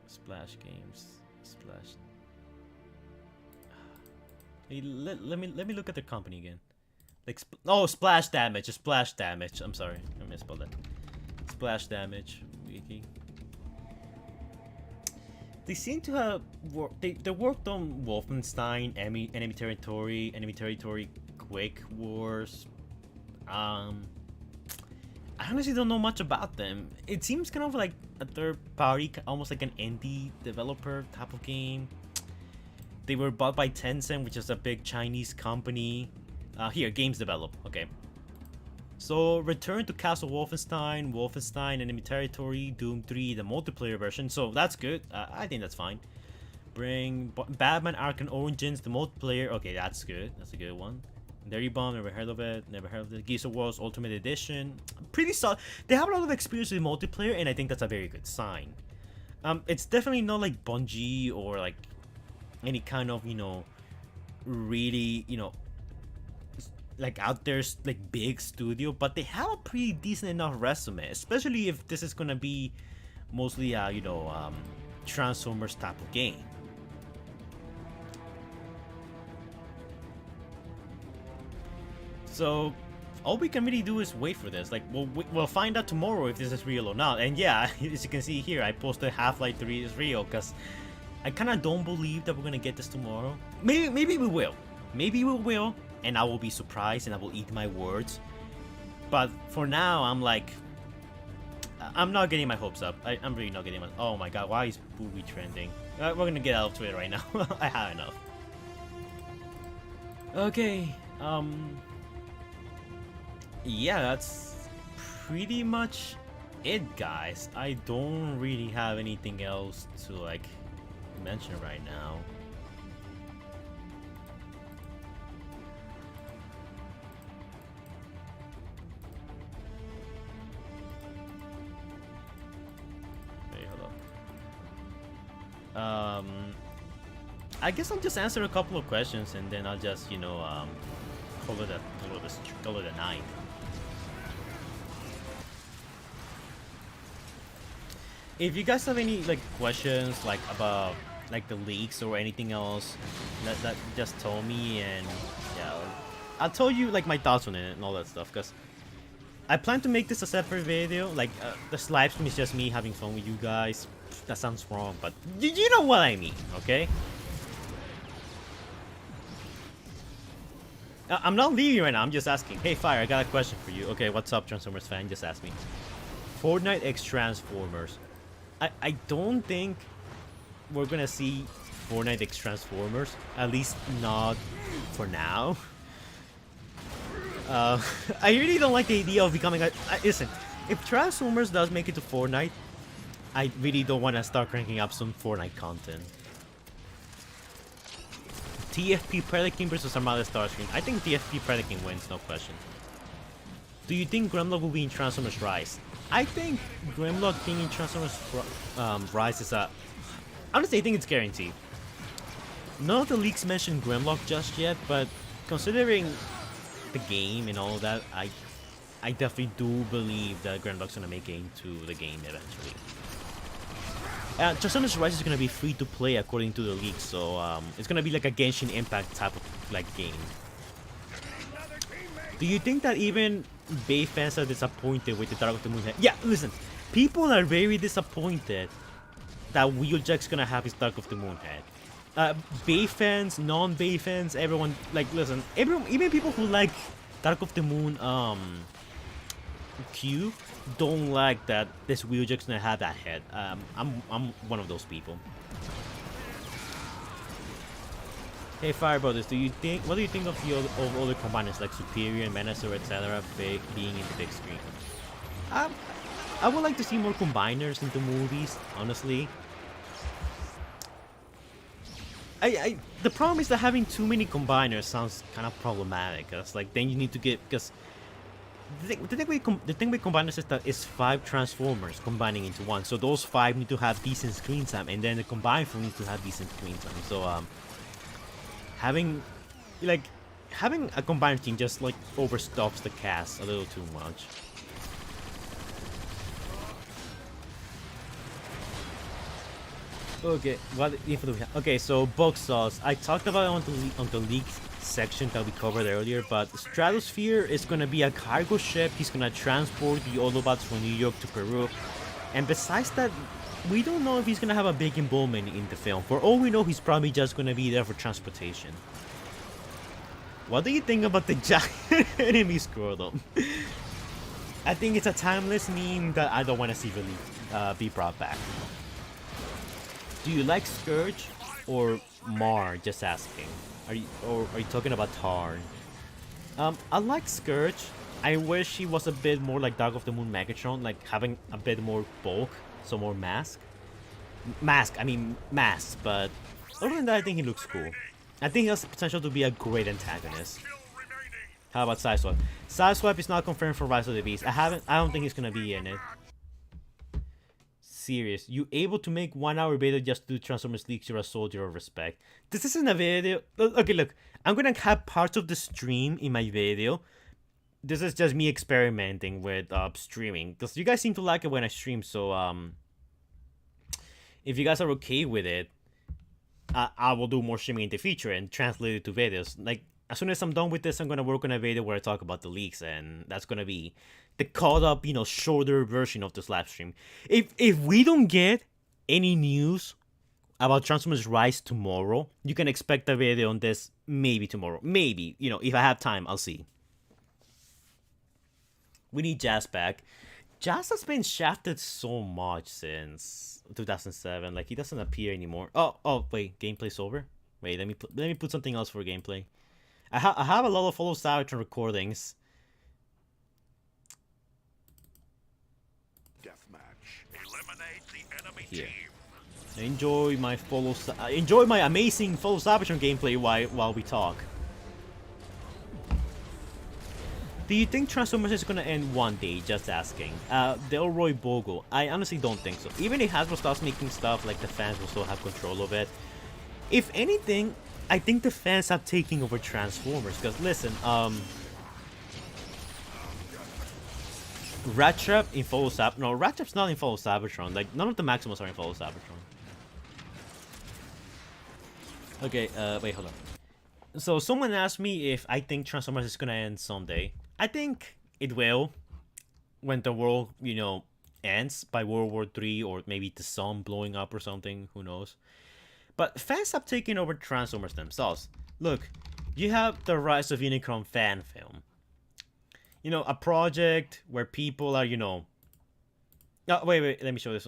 Splash Games, Hey, let me look at their company again. Like Splash Damage, Splash Damage. I'm sorry, I misspelled that. Splash Damage wiki. They seem to have they worked on Wolfenstein, Enemy Territory, Quake Wars. I honestly don't know much about them. It seems kind of like a third party, almost like an indie developer type of game. They were bought by Tencent, which is a big Chinese company. Here, games develop. Okay. So, return to Castle Wolfenstein, Enemy Territory, Doom 3, the multiplayer version. So, that's good. I think that's fine. Bring Batman Arkham Origins, the multiplayer. Okay, that's good. That's a good one. Dairy Bomb, never heard of it. Never heard of it. Gears of War's Ultimate Edition. Pretty solid. They have a lot of experience with multiplayer, and I think that's a very good sign. It's definitely not like Bungie or like any kind of, you know, really, you know, like out there like big studio, but they have a pretty decent enough resume, especially if this is gonna be mostly you know, Transformers type of game. So all we can really do is wait for this. Like, we'll find out tomorrow if this is real or not. And yeah, as you can see here, I posted Half-Life 3 is real because I kind of don't believe that we're gonna get this tomorrow. Maybe we will. Maybe we will, and I will be surprised and I will eat my words. But for now, I'm like, I'm not getting my hopes up. I'm really not getting my... Oh my god, why is Booby trending? We're gonna get out of Twitter right now. I have enough. Okay, yeah, that's pretty much it, guys. I don't really have anything else to, like, mention right now. I guess I'll just answer a couple of questions and then I'll just, you know, call it a night. If you guys have any like questions like about like the leaks or anything else, that just tell me, and yeah, I'll tell you like my thoughts on it and all that stuff. Cause I plan to make this a separate video. Like this live stream is just me having fun with you guys. That sounds wrong, but you know what I mean, okay? I'm not leaving right now, I'm just asking. Hey, Fire, I got a question for you. Okay, what's up, Transformers fan? Just ask me. Fortnite X Transformers. I don't think we're gonna see Fortnite X Transformers. At least not for now. I really don't like the idea of becoming a... listen, if Transformers does make it to Fortnite, I really don't want to start cranking up some Fortnite content. TFP Predaking versus Armada Starscream. I think TFP Predaking wins, no question. Do you think Grimlock will be in Transformers Rise? I think Grimlock being in Transformers Rise is a... honestly, I think it's guaranteed. None of the leaks mention Grimlock just yet, but considering the game and all that, I definitely do believe that Grimlock's gonna make it into the game eventually. Transformers Rise is gonna be free to play according to the leaks, so it's gonna be like a Genshin Impact type of like game. Do you think that even Bay fans are disappointed with the Dark of the Moon head? Yeah, listen, people are very disappointed that Wheeljack's gonna have his Dark of the Moon head. Bay fans, non-Bay fans, everyone, like, listen, even people who like Dark of the Moon Q don't like that this Wheeljack's gonna have that head. I'm one of those people. Hey Fire Brothers, what do you think of the other combiners like Superior, Menacer, etc. being in the big screen? I would like to see more combiners into movies, honestly. The problem is that having too many combiners sounds kind of problematic. Cause like then you need to get, because the thing with combiners is that it's 5 Transformers combining into one, so those 5 need to have decent screen time, and then the combined form needs to have decent screen time. So having a combined team just like overstops the cast a little too much. Okay, what info do we have? Okay, so box sauce. I talked about it on the leaks section that we covered earlier, but Stratosphere is gonna be a cargo ship. He's gonna transport the Autobots from New York to Peru, and besides that, we don't know if he's gonna have a big involvement in the film. For all we know, he's probably just gonna be there for transportation. What do you think about the giant enemy scrotum? I think it's a timeless meme that I don't want to see really be brought back. Do you like Scourge or Mar? Just asking. Are you talking about Tarn? I like Scourge. I wish he was a bit more like Dark of the Moon Megatron, like having a bit more bulk, so more mass. I mean mass, but other than that, I think he looks cool. I think he has the potential to be a great antagonist. How about Sideswipe? Sideswipe is not confirmed for Rise of the Beast. I don't think he's gonna be in it. Serious. You able to make 1 hour beta just to do Transformers leaks? You're a soldier of respect. This isn't a video. Okay, look. I'm gonna have parts of the stream in my video. This is just me experimenting with streaming, because you guys seem to like it when I stream. So if you guys are okay with it, I will do more streaming in the future and translate it to videos. Like, as soon as I'm done with this, I'm gonna work on a video where I talk about the leaks, and that's gonna be the caught up, shorter version of this live stream. If we don't get any news about Transformers Rise tomorrow, you can expect a video on this maybe tomorrow. Maybe, if I have time, I'll see. We need Jazz back. Jazz has been shafted so much since 2007. Like, he doesn't appear anymore. Oh, wait, gameplay's over? Wait, let me put something else for gameplay. I have a lot of Follow Savage recordings. Deathmatch. Eliminate the enemy Here. team. Enjoy my amazing Follow Savage gameplay while we talk. Do you think Transformers is gonna end one day? Just asking. Delroy Bogle. I honestly don't think so. Even if Hasbro starts making stuff, like, the fans will still have control of it. If anything, I think the fans are taking over Transformers. Because listen, Rattrap in Follow Sab. No, Rattrap's not in Follow Sabatron. Like, none of the Maximus are in Follow Sabatron. Okay, wait, hold on. So someone asked me if I think Transformers is gonna end someday. I think it will, when the world, ends by World War III, or maybe the sun blowing up or something, who knows. But fans have taken over Transformers themselves. Look, you have the Rise of Unicron fan film. A project where people are, Oh, wait, let me show this.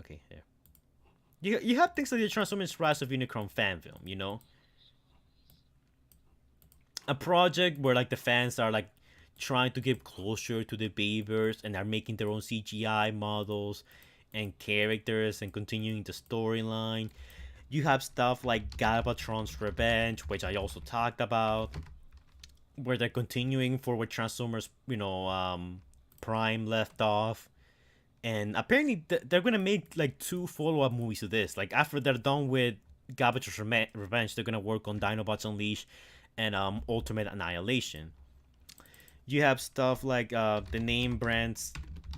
Okay, here. You have things like the Transformers Rise of Unicron fan film, A project where, like, the fans are, like, trying to give closure to the Beavers and are making their own CGI models and characters and continuing the storyline. You have stuff like Galvatron's Revenge, which I also talked about, where they're continuing for where Transformers, Prime left off. And apparently they're gonna make, like, 2 follow-up movies to this. Like, after they're done with Galvatron's Revenge, they're gonna work on Dinobots Unleashed and Ultimate Annihilation. You have stuff like the Name Brands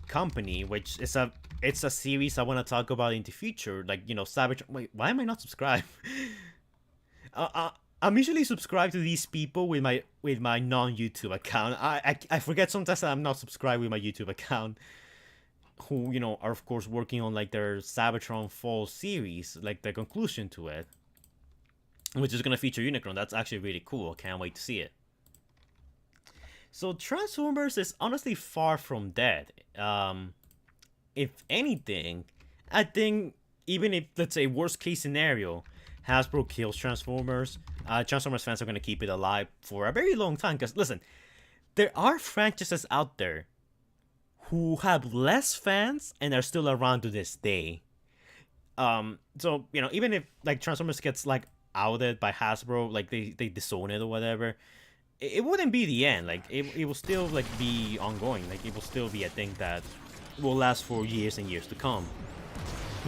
Company, which is it's a series I want to talk about in the future. Like, Savage. Wait, why am I not subscribed? I'm usually subscribed to these people with my non-YouTube account. I forget sometimes that I'm not subscribed with my YouTube account. Who are of course working on, like, their Sabatron Fall series, like the conclusion to it, which is gonna feature Unicron. That's actually really cool. Can't wait to see it. So Transformers is honestly far from dead. If anything, I think even if, let's say, worst case scenario, Hasbro kills Transformers, Transformers fans are gonna keep it alive for a very long time. Because listen, there are franchises out there who have less fans and are still around to this day. So even if, like, Transformers gets, like, outed by Hasbro, like they disown it or whatever, it wouldn't be the end. Like, it will still, like, be ongoing. Like, it will still be a thing that will last for years and years to come.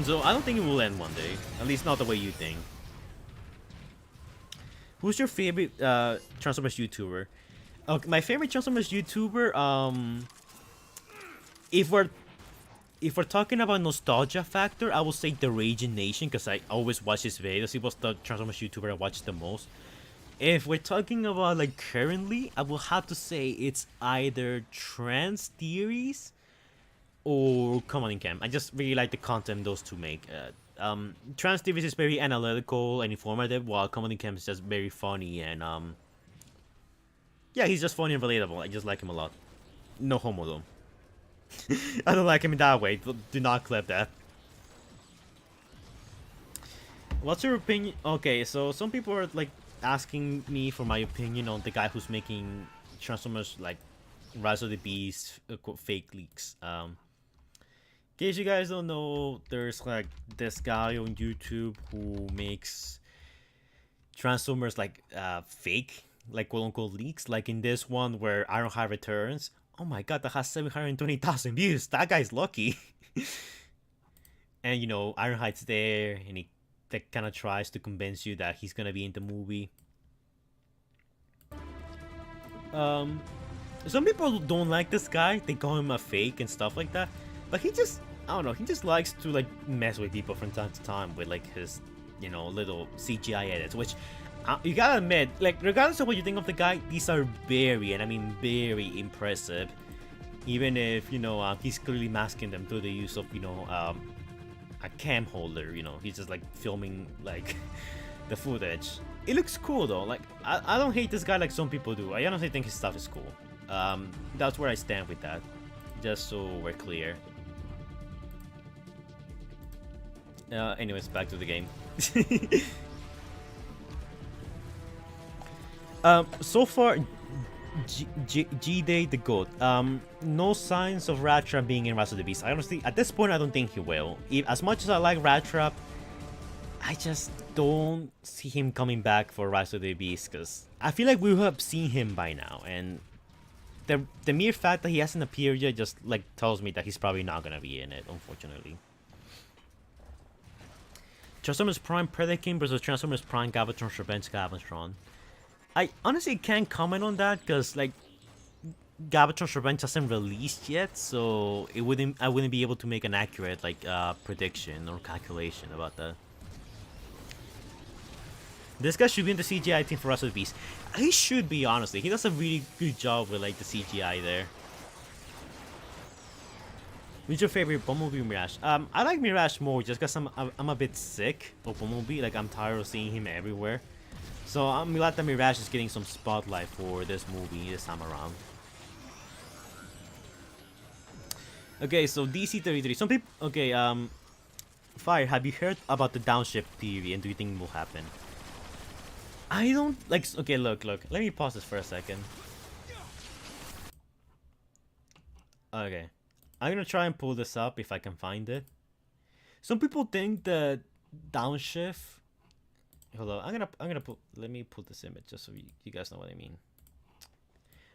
So I don't think it will end one day, at least not the way you think. Who's your favorite Transformers YouTuber? Okay, my favorite Transformers YouTuber, if we're talking about nostalgia factor, I will say The Raging Nation, because I always watch his videos. He was the Transformers YouTuber I watched the most. If we're talking about, like, currently, I will have to say it's either Trans Theories or Command Camp. I just really like the content those two make. Trans Theories is very analytical and informative, while Command Camp is just very funny and yeah, he's just funny and relatable. I just like him a lot. No homo though. I don't like him in that way. Do not clip that. What's your opinion? Okay, so some people are, like, asking me for my opinion on the guy who's making Transformers, like, Rise of the Beast fake leaks. In case you guys don't know, there's, like, this guy on YouTube who makes Transformers, like, fake, like, quote-unquote leaks. Like in this one where Ironhide returns. Oh my god, that has 720,000 views. That guy's lucky. And, Ironhide's there, and he kind of tries to convince you that he's gonna be in the movie. Some people don't like this guy. They call him a fake and stuff like that. But he just, I don't know, he just likes to, like, mess with people from time to time with, like, his, little CGI edits, which You gotta admit, like, regardless of what you think of the guy, these are very, and I mean very impressive. Even if, you know, he's clearly masking them through the use of, you know, a cam holder, you know, he's just like filming, like, the footage. It looks cool though, like, I don't hate this guy like some people do. I honestly think his stuff is cool. That's where I stand with that, just so we're clear. Anyways, back to the game. So far, G-Day the GOAT. No signs of Rat Trap being in Rise of the Beast. I honestly, at this point, I don't think he will. As much as I like Rat Trap, I just don't see him coming back for Rise of the Beast, because I feel like we would have seen him by now, and the mere fact that he hasn't appeared yet just like tells me that he's probably not gonna be in it, unfortunately. Transformers Prime Predaking versus Transformers Prime Galvatron's Revenge Galvatron. I honestly can't comment on that because like Galvatron's Revenge hasn't released yet, so I wouldn't be able to make an accurate like prediction or calculation about that. This guy should be in the CGI team for Rise of the Beast. He should be, honestly. He does a really good job with like the CGI there. Who's your favorite Bumblebee or Mirage? I like Mirage more just because I'm a bit sick of Bumblebee. Like I'm tired of seeing him everywhere. So I'm glad that Mirage is getting some spotlight for this movie this time around. Okay, so DC-33. Some people... Okay, Fire, have you heard about the downshift theory and do you think it will happen? I don't... Like... Okay, look. Let me pause this for a second. Okay. I'm gonna try and pull this up if I can find it. Some people think that downshift... Hold on, I'm gonna put. Let me put this image just so you guys know what I mean.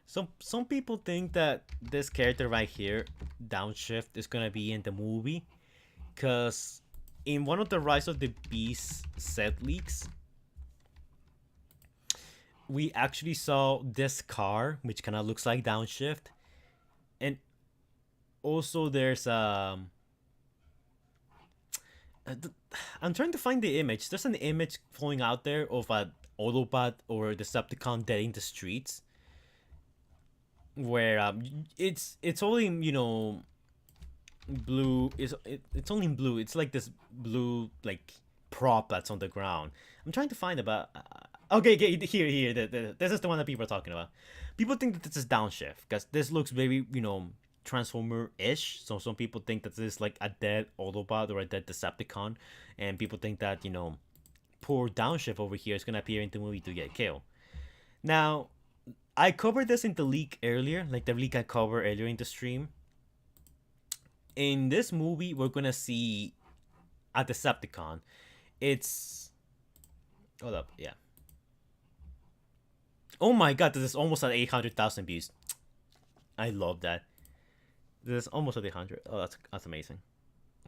Some people think that this character right here, Downshift, is gonna be in the movie, cause in one of the Rise of the Beast set leaks, we actually saw this car, which kind of looks like Downshift, and also there's I'm trying to find the image. There's an image flowing out there of an Autobot or Decepticon dead in the streets, where it's only, you know, blue. It's only blue. It's like this blue like prop that's on the ground. I'm trying to find about. Okay, here. This is the one that people are talking about. People think that this is Downshift because this looks very, you know, Transformer-ish. So some people think that this is like a dead Autobot or a dead Decepticon, and people think that, you know, poor Downshift over here is gonna appear in the movie to get killed. Now, I covered this in the leak earlier, like the leak I covered earlier in the stream. In this movie, we're gonna see a Decepticon. It's... Hold up, yeah. Oh my god, this is almost at 800,000 views. I love that. This is almost at 800. Oh, that's amazing.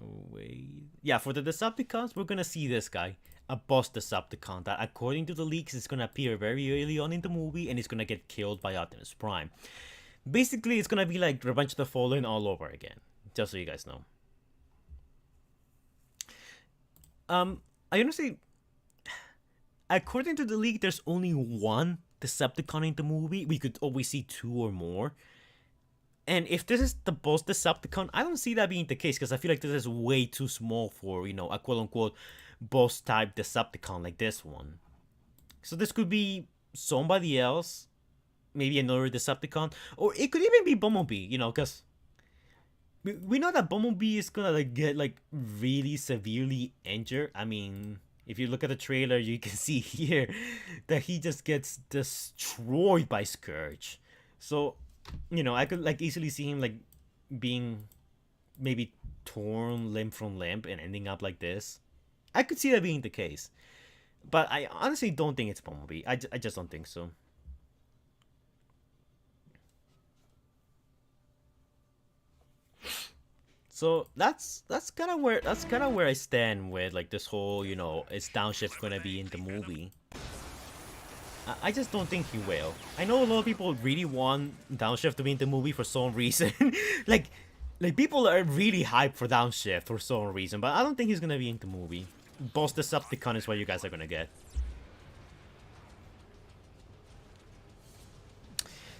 Wait. Yeah, for the Decepticons, we're gonna see this guy. A boss Decepticon that, according to the leaks, is gonna appear very early on in the movie and is gonna get killed by Optimus Prime. Basically, it's gonna be like Revenge of the Fallen all over again. Just so you guys know. I honestly... According to the leak, there's only one Decepticon in the movie. We could always see two or more. And if this is the boss Decepticon, I don't see that being the case because I feel like this is way too small for, you know, a quote-unquote boss type Decepticon like this one. So this could be somebody else, maybe another Decepticon, or it could even be Bumblebee, you know, because we know that Bumblebee is gonna like get like really severely injured. I mean, if you look at the trailer, you can see here that he just gets destroyed by Scourge. So, you know, I could like easily see him like being maybe torn limb from limb and ending up like this. I could see that being the case, but I honestly don't think it's Bumblebee. I just don't think so. So that's kind of where I stand with like this whole, you know, is Downshift gonna be in the movie? I just don't think he will. I know a lot of people really want Downshift to be in the movie for some reason. like people are really hyped for Downshift for some reason, but I don't think he's gonna be in the movie. Boss Decepticon is what you guys are gonna get.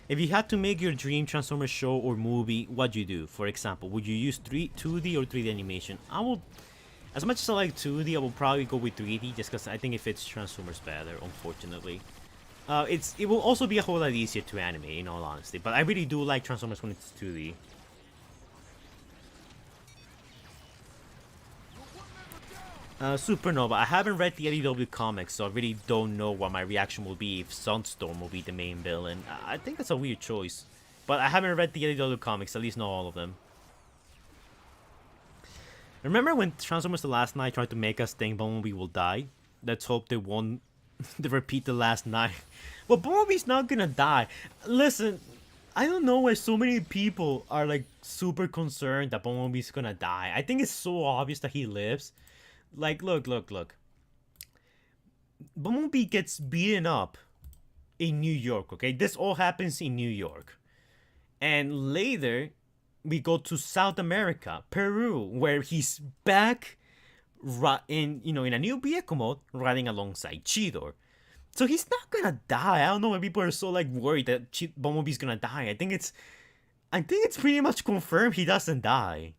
If you had to make your dream Transformers show or movie, what'd you do? For example, would you use 2D or 3D animation? I will, as much as I like 2D, I will probably go with 3D just because I think it fits Transformers better, unfortunately. It will also be a whole lot easier to animate, in all honesty, but I really do like Transformers when it's 2D. Supernova, I haven't read the LEW comics, so I really don't know what my reaction will be if Sunstorm will be the main villain. I think that's a weird choice. But I haven't read the LEW comics, at least not all of them. Remember when Transformers The Last Night tried to make us think Bumblebee will die? Let's hope they won't repeat The Last Night. Well, Bumblebee's not gonna die. Listen, I don't know why so many people are like super concerned that Bumblebee's gonna die. I think it's so obvious that he lives. Like, look. Bumblebee gets beaten up in New York, okay? This all happens in New York. And later, we go to South America, Peru, where he's back in a new vehicle mode, riding alongside Cheetor. So he's not gonna die. I don't know why people are so, like, worried that Bumblebee's gonna die. I think it's pretty much confirmed he doesn't die.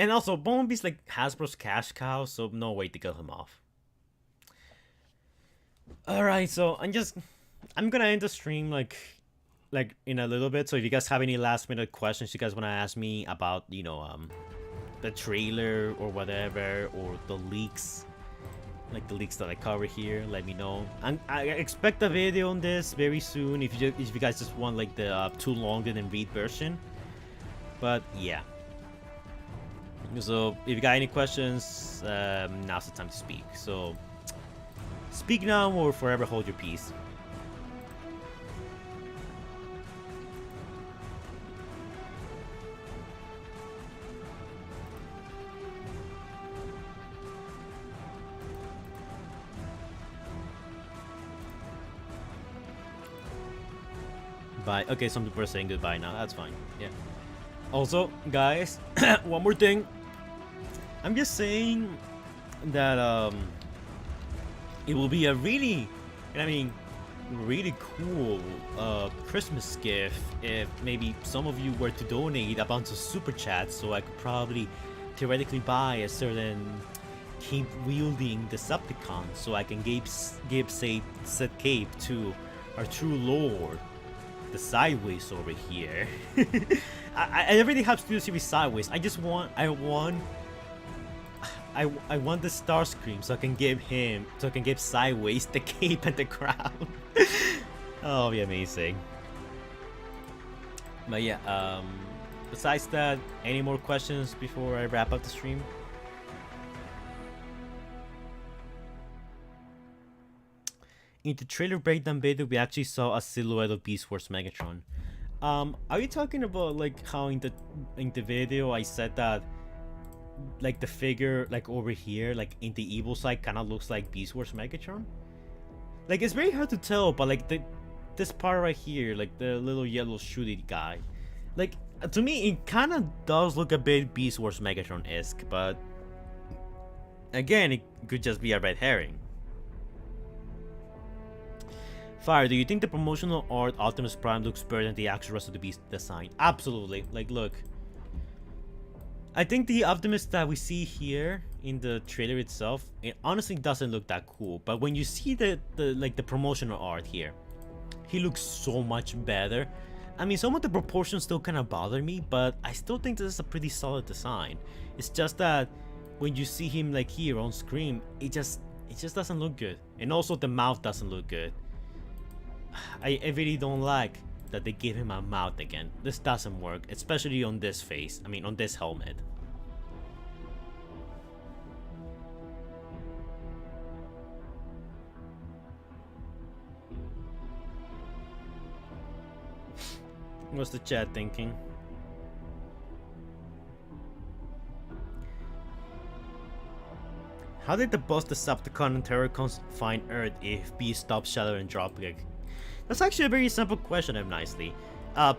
And also, Bumblebee's like Hasbro's cash cow, so no way to kill him off. Alright, so I'm gonna end the stream like in a little bit. So if you guys have any last minute questions you guys wanna ask me about, the trailer or whatever, or the leaks, like the leaks that I cover here, let me know. I expect a video on this very soon if you guys just want like the too long than read version. But yeah. So, if you got any questions, now's the time to speak. So, speak now or forever hold your peace. Bye. Okay, some people are saying goodbye now. That's fine. Yeah. Also, guys, one more thing. I'm just saying that it will be a really cool Christmas gift if maybe some of you were to donate a bunch of super chats, so I could probably theoretically buy a certain cape wielding Decepticon, so I can give said cape to our true lord, the Sideways over here. I really have to do the series Sideways. I want the Starscream so I can give Sideways the cape and the crown. Oh, it'll be amazing. But yeah, besides that, any more questions before I wrap up the stream? In the trailer breakdown video, we actually saw a silhouette of Beast Wars Megatron. Are you talking about like how in the video I said that like the figure like over here, like in the evil side, kind of looks like Beast Wars Megatron? Like, it's very hard to tell, but like this part right here, like the little yellow shooty guy, like to me it kind of does look a bit Beast Wars Megatron-esque, but again, it could just be a red herring. Fire, do you think the promotional art Optimus Prime looks better than the actual rest of the Beast design? Absolutely. Like, look, I think the Optimus that we see here in the trailer itself, it honestly doesn't look that cool. But when you see the promotional art here, he looks so much better. I mean, some of the proportions still kind of bother me, but I still think this is a pretty solid design. It's just that when you see him like here on screen, it just doesn't look good. And also the mouth doesn't look good. I really don't like that they gave him a mouth again. This doesn't work, especially on this face. I mean, on this helmet. What's the chat thinking? How did the boss Decepticon and Terrorcons find Earth if Beast stopped Shadow and Dropkick? That's actually a very simple question, nicely.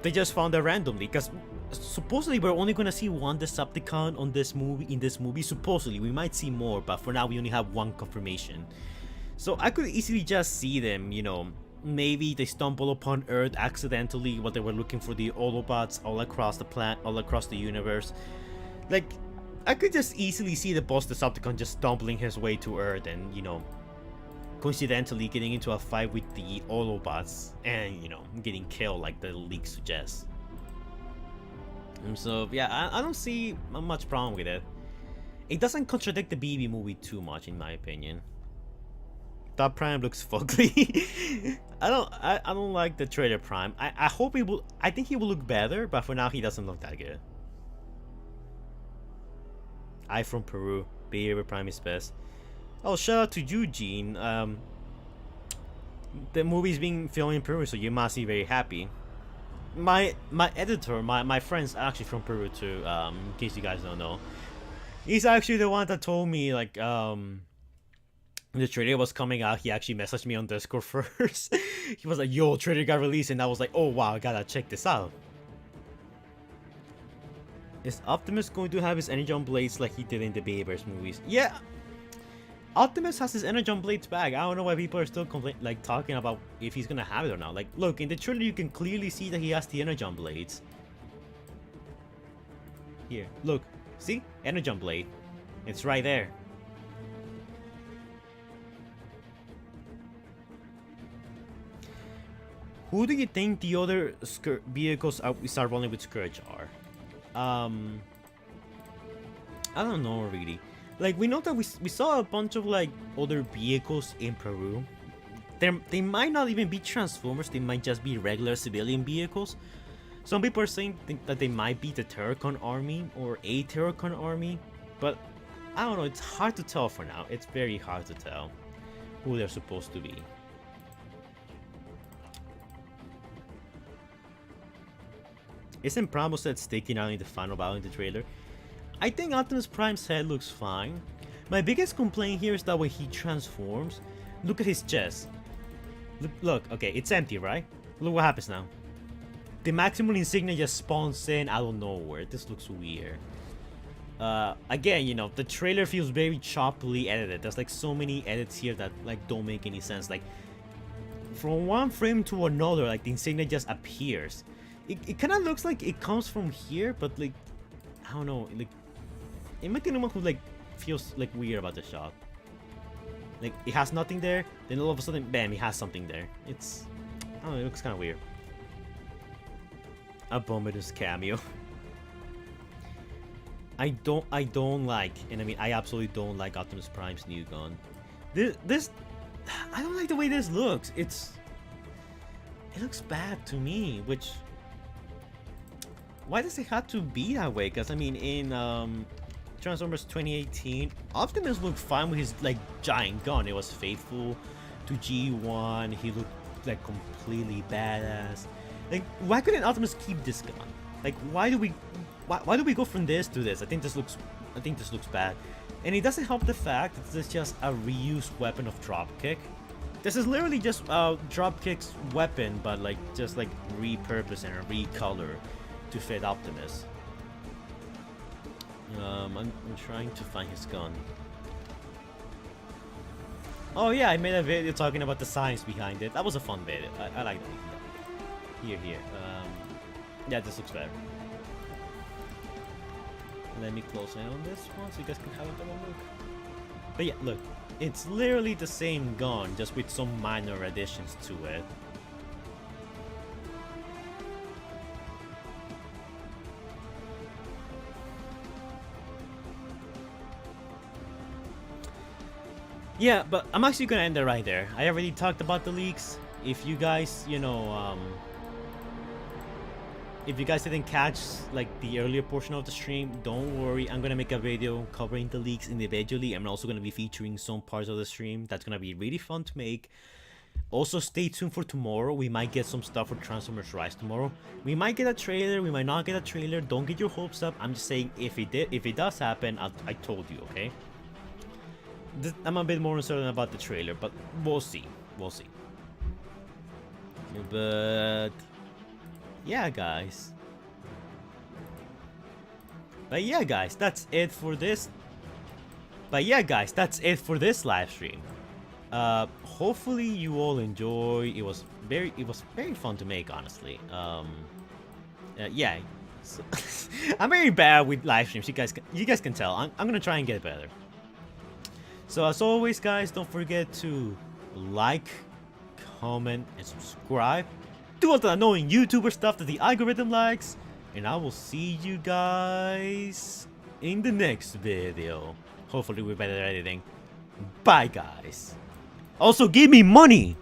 They just found it randomly, because supposedly we're only gonna see one Decepticon on this movie. In this movie, supposedly we might see more, but for now we only have one confirmation. So I could easily just see them, maybe they stumble upon Earth accidentally while they were looking for the Autobots all across the planet, all across the universe. Like, I could just easily see the boss Decepticon just stumbling his way to Earth and, coincidentally getting into a fight with the Autobots and, getting killed like the leak suggests. So, yeah, I don't see much problem with it. It doesn't contradict the BB movie too much, in my opinion. That Prime looks fugly. I don't like the trailer Prime. I hope he will. I think he will look better, but for now he doesn't look that good. I from Peru. Bay Area Prime is best. Oh, shout out to Eugene. The movie's being filmed in Peru, so you must be very happy. My editor, my friend's actually from Peru too. In case you guys don't know, he's actually the one that told me like the trailer was coming out. He actually messaged me on Discord first. He was like, "Yo, trailer got released," and I was like, "Oh wow, I gotta check this out." Is Optimus going to have his energon blades like he did in the Bayverse movies? Yeah, Optimus has his energon blades back. I don't know why people are still talking about if he's gonna have it or not. Like, look, in the trailer you can clearly see that he has the energon blades. Here, look, see? Energon blade. It's right there. Who do you think the other vehicles we start running with Scourge are? I don't know really. Like, we know that we saw a bunch of like other vehicles in Peru. They might not even be Transformers. They might just be regular civilian vehicles. Some people are saying that they might be the Terracon army or a Terracon army, but I don't know. It's hard to tell for now. It's very hard to tell who they're supposed to be. Isn't Primo's head sticking out in the final battle in the trailer? I think Optimus Prime's head looks fine. My biggest complaint here is that when he transforms, look at his chest. Look, okay, it's empty, right? Look what happens now. The Maximum Insignia just spawns in out of nowhere. This looks weird. Again, the trailer feels very choppily edited. There's like so many edits here that like don't make any sense. Like, from one frame to another, like the insignia just appears. It kind of looks like it comes from here, but like, I don't know, like, it might be anyone who like feels like weird about the shot. Like, it has nothing there, then all of a sudden, bam, it has something there. It's, I don't know, it looks kind of weird. Abominus cameo. I don't like, and I mean, I absolutely don't like Optimus Prime's new gun. This, I don't like the way this looks. It looks bad to me, which, why does it have to be that way? Because I mean, in Transformers 2018, Optimus looked fine with his like giant gun. It was faithful to G1. He looked like completely badass. Like, why couldn't Optimus keep this gun? Like, why do we go from this to this? I think this looks bad, and it doesn't help the fact that this is just a reused weapon of Dropkick. This is literally just Dropkick's weapon, but like just like repurposed and recolor to fit Optimus. I'm trying to find his gun. Oh yeah, I made a video talking about the science behind it. That was a fun video. I like that. Here. Yeah, this looks better. Let me close in on this one so you guys can have a better look. But yeah, look. It's literally the same gun, just with some minor additions to it. Yeah, but I'm actually gonna end it right there. I already talked about the leaks. If you guys, if you guys didn't catch like the earlier portion of the stream, don't worry. I'm gonna make a video covering the leaks individually. I'm also gonna be featuring some parts of the stream. That's gonna be really fun to make. Also, stay tuned for tomorrow. We might get some stuff for Transformers Rise tomorrow. We might get a trailer. We might not get a trailer. Don't get your hopes up. I'm just saying, if it does happen, I told you, okay? I'm a bit more uncertain about the trailer, but we'll see. We'll see. But yeah, guys. But yeah, guys, that's it for this. Live stream. Hopefully you all enjoy. It was very fun to make, honestly. Yeah. So, I'm very bad with live streams. You guys can tell. I'm gonna try and get better. So as always, guys, don't forget to like, comment, and subscribe. Do all the annoying YouTuber stuff that the algorithm likes. And I will see you guys in the next video. Hopefully we're better at editing. Bye, guys. Also, give me money!